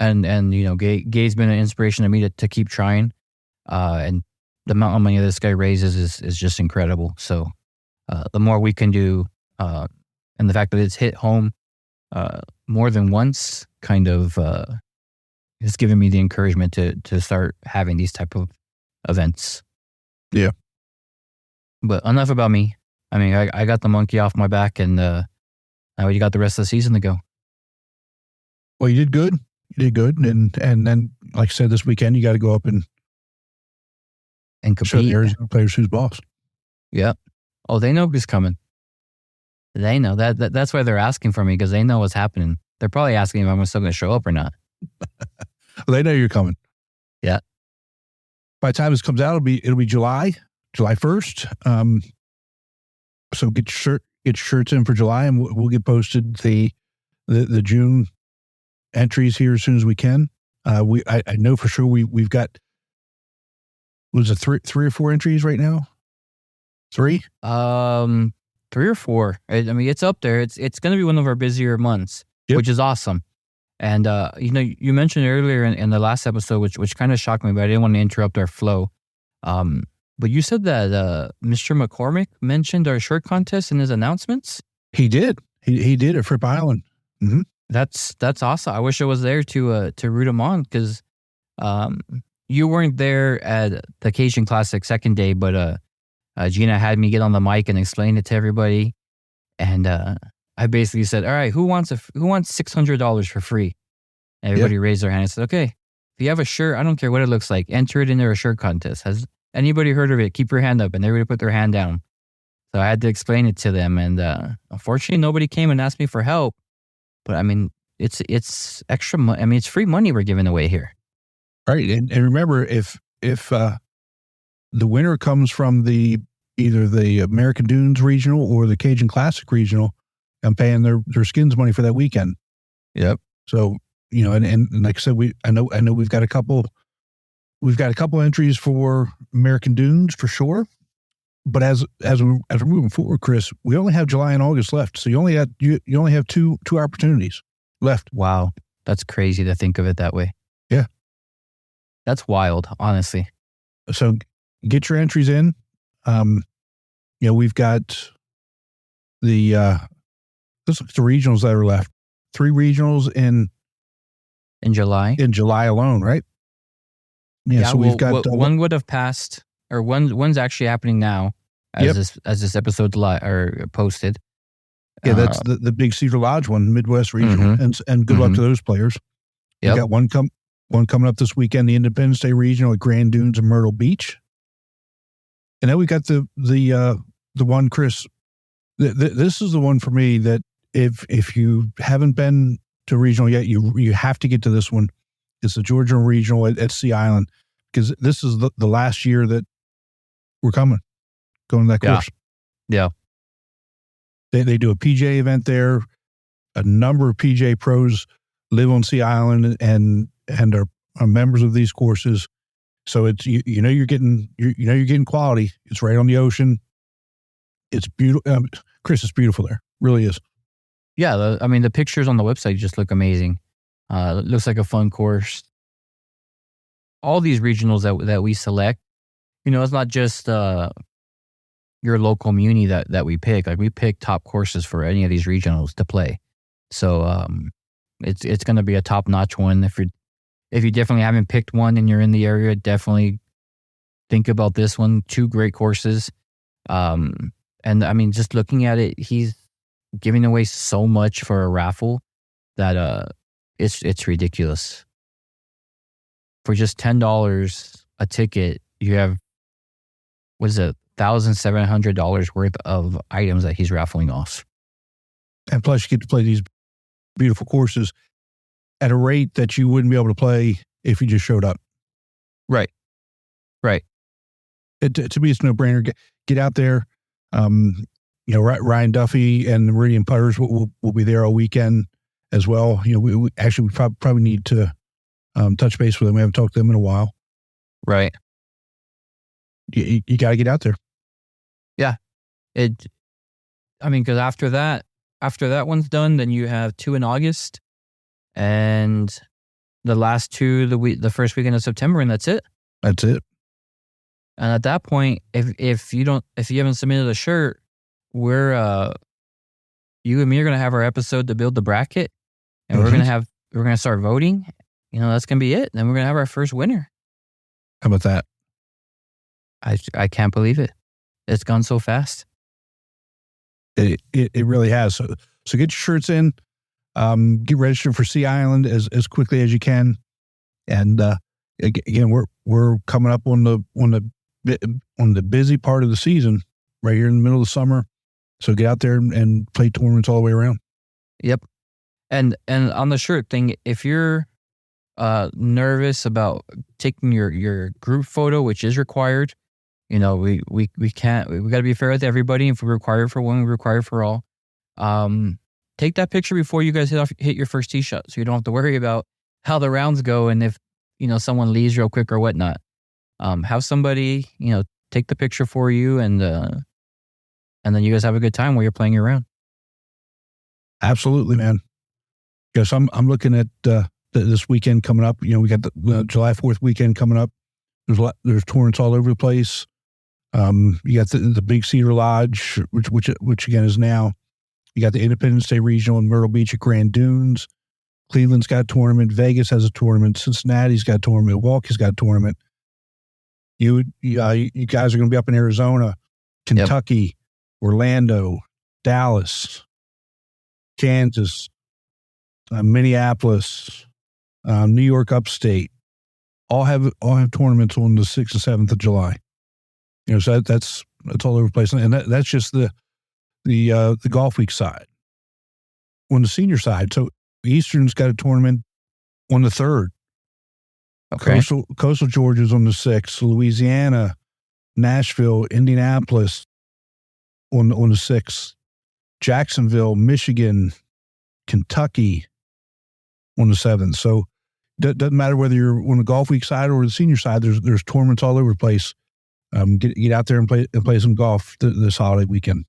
Gabe's been an inspiration to me to keep trying, and the amount of money this guy raises is just incredible. So the more we can do, and the fact that it's hit home more than once kind of has given me the encouragement to start having these type of events. Yeah. But enough about me. I mean, I got the monkey off my back, and now you got the rest of the season to go. Well, you did good. And then, like I said, this weekend you got to go up and compete. Show the Arizona players who's boss. Yeah. Oh, they know who's coming. They know that's why they're asking for me, because they know what's happening. They're probably asking if I'm still going to show up or not. They know you're coming. Yeah. By the time this comes out, it'll be July 1st. So get your shirts in for July, and we'll get posted the June entries here as soon as we can. I know for sure we've got, was it three or four entries right now? 3? 3 or 4. I mean, it's up there. It's going to be one of our busier months, which is awesome. And you mentioned earlier in the last episode, which kind of shocked me, but I didn't want to interrupt our flow. But you said that Mr. McCormick mentioned our shirt contest in his announcements. He did. He did at Fripp Island. Mm-hmm. That's awesome. I wish I was there to root him on, because you weren't there at the Cajun Classic second day, but Gina had me get on the mic and explain it to everybody, and I basically said, "All right, who wants $600 for free?" And everybody raised their hand and said, "Okay, if you have a shirt, I don't care what it looks like, enter it into a shirt contest. Has anybody heard of it? Keep your hand up." And everybody put their hand down. So I had to explain it to them, and unfortunately, nobody came and asked me for help. But I mean, it's extra money. I mean, it's free money we're giving away here. Right, and remember, if the winner comes from either the American Dunes Regional or the Cajun Classic Regional, I'm paying their skins money for that weekend. Yep. So and like I said, I know we've got a couple entries for American Dunes for sure. But as we're moving forward, Chris, we only have July and August left, so you only have two opportunities left. Wow. That's crazy to think of it that way. Yeah. That's wild, honestly. So get your entries in. We've got let's look at the regionals that are left. 3 regionals in July. In July alone, right? Yeah. So we've got one would have passed, or one's actually happening now as this episode's posted. Yeah, that's the Big Cedar Lodge one, Midwest Regional, and good luck to those players. Yep. We got one coming up this weekend, the Independence Day Regional at Grand Dunes and Myrtle Beach, and then we got the one, Chris. This is the one for me that if you haven't been to regional yet, you have to get to this one. It's the Georgia Regional at Sea Island, because this is the last year that we're going to that course. Yeah. They do a PJ event there. A number of PJ pros live on Sea Island and are members of these courses. So it's you're getting quality. It's right on the ocean. It's beautiful. Chris, it's beautiful there. Really is. Yeah, the pictures on the website just look amazing. It looks like a fun course. All these regionals that we select, it's not just your local muni that we pick. Like, we pick top courses for any of these regionals to play. So it's going to be a top notch one. If you definitely haven't picked one and you're in the area, definitely think about this one. 2 great courses. And just looking at it, he's giving away so much for a raffle that it's ridiculous. For just $10 a ticket, you have $1,700 worth of items that he's raffling off. And plus, you get to play these beautiful courses at a rate that you wouldn't be able to play if you just showed up. Right. To me, it's no brainer. Get out there. Ryan Duffy and the Meridian Putters will be there all weekend as well. We probably need to touch base with them. We haven't talked to them in a while. Right. You got to get out there. Yeah. Because after that one's done, then you have 2 in August, and the last 2 the first weekend of September, and that's it. That's it. And at that point, if you haven't submitted a shirt, you and me are gonna have our episode to build the bracket, and we're gonna start voting. That's gonna be it. Then we're gonna have our first winner. How about that? I can't believe it. It's gone so fast. It really has. So get your shirts in. Get registered for Sea Island as quickly as you can. And again, we're coming up on the busy part of the season, right here in the middle of the summer. So get out there and play tournaments all the way around. Yep. And on the shirt thing, if you're nervous about taking your group photo, which is required, we got to be fair with everybody. If we require it for one, we require it for all. Take that picture before you guys hit your first tee shot, so you don't have to worry about how the rounds go and if someone leaves real quick or whatnot. Have somebody take the picture for you, and then you guys have a good time while you're playing your round. Absolutely, man. Yes, I'm looking at this weekend coming up. We got the July 4th weekend coming up. There's tournaments all over the place. You got the Big Cedar Lodge, which again is now. You got the Independence Day Regional in Myrtle Beach at Grand Dunes. Cleveland's got a tournament. Vegas has a tournament. Cincinnati's got a tournament. Milwaukee's got a tournament. You guys are going to be up in Arizona, Kentucky, Orlando, Dallas, Kansas, Minneapolis, New York Upstate. All have tournaments on the 6th and 7th of July. So that's all over the place, and that's just the golf week side. On the senior side, so Eastern's got a tournament on the 3rd. Okay. Coastal Georgia's on the 6th. Louisiana, Nashville, Indianapolis on the 6th. Jacksonville, Michigan, Kentucky on the 7th. So it doesn't matter whether you're on the golf week side or the senior side. There's tournaments all over the place. Get out there and play some golf this holiday weekend.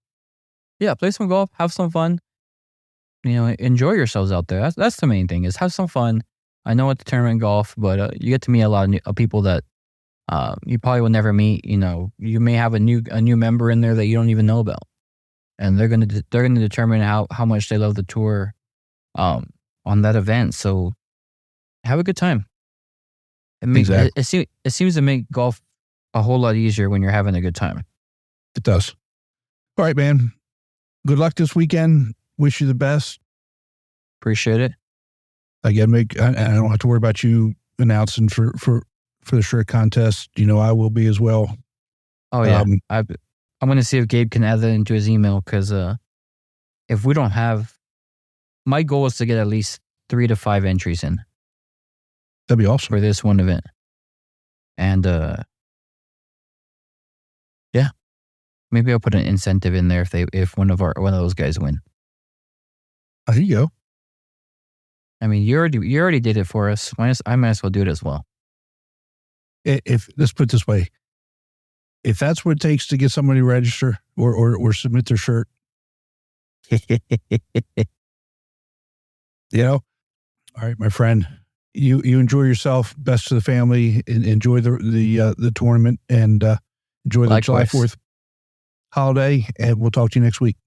Yeah, play some golf, have some fun. enjoy yourselves out there. That's the main thing, is have some fun. I know it's tournament golf, but you get to meet a lot of people that you probably will never meet. You may have a new member in there that you don't even know about, and they're gonna determine how much they love the tour on that event. So have a good time. It seems to make golf a whole lot easier when you're having a good time. It does. All right, man. Good luck this weekend. Wish you the best. Appreciate it. Again, I don't have to worry about you announcing for the shirt contest. I will be as well. Oh yeah. I'm going to see if Gabe can add that into his email, because if we don't have, my goal is to get at least 3 to 5 entries in. That'd be awesome for this one event. And yeah, maybe I'll put an incentive in there if one of those guys win. There you go. I mean, you already did it for us. I might as well do it as well. If let's put it this way, if that's what it takes to get somebody to register or submit their shirt, all right, my friend, you enjoy yourself. Best to the family. Enjoy the tournament, and enjoy the July 4th holiday. And we'll talk to you next week.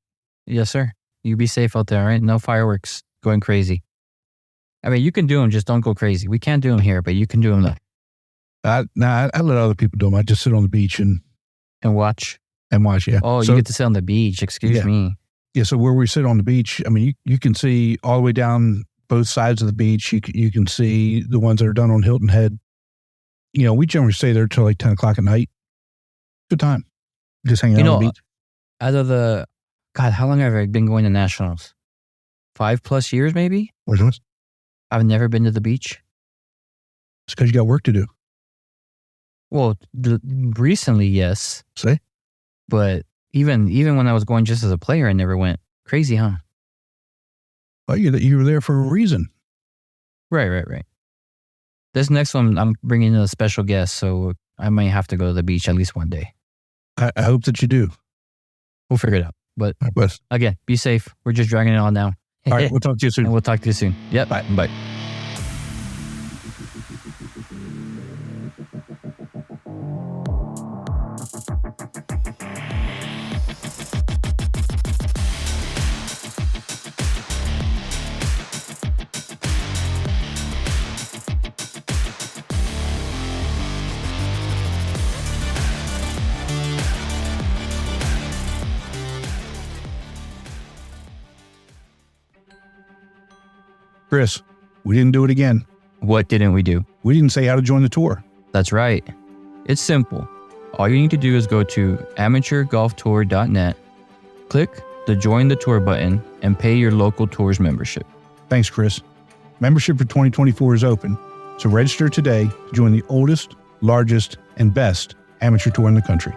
Yes, sir. You be safe out there. All right, no fireworks going crazy. I mean, you can do them, just don't go crazy. We can't do them here, but you can do them though. I let other people do them. I just sit on the beach and watch. Yeah. Oh, you get to sit on the beach. Excuse me. Yeah. So where we sit on the beach, I mean, you can see all the way down both sides of the beach. You can see the ones that are done on Hilton Head. We generally stay there till like 10 o'clock at night. Good time. Just hanging out on the beach. Out of God, how long have I been going to nationals? 5+ years, maybe? Where's this? I've never been to the beach. It's because you got work to do. Well, recently, yes. See? But even when I was going just as a player, I never went. Crazy, huh? Well, you were there for a reason. Right. This next one, I'm bringing in a special guest, so I might have to go to the beach at least one day. I hope that you do. We'll figure it out. But again, be safe. We're just dragging it on now. All right, we'll talk to you soon. And we'll talk to you soon. Yep. Bye. Chris, we didn't do it again. What didn't we do? We didn't say how to join the tour. That's right. It's simple. All you need to do is go to amateurgolftour.net, click the Join the Tour button, and pay your local tours membership. Thanks, Chris. Membership for 2024 is open, so register today to join the oldest, largest, and best amateur tour in the country.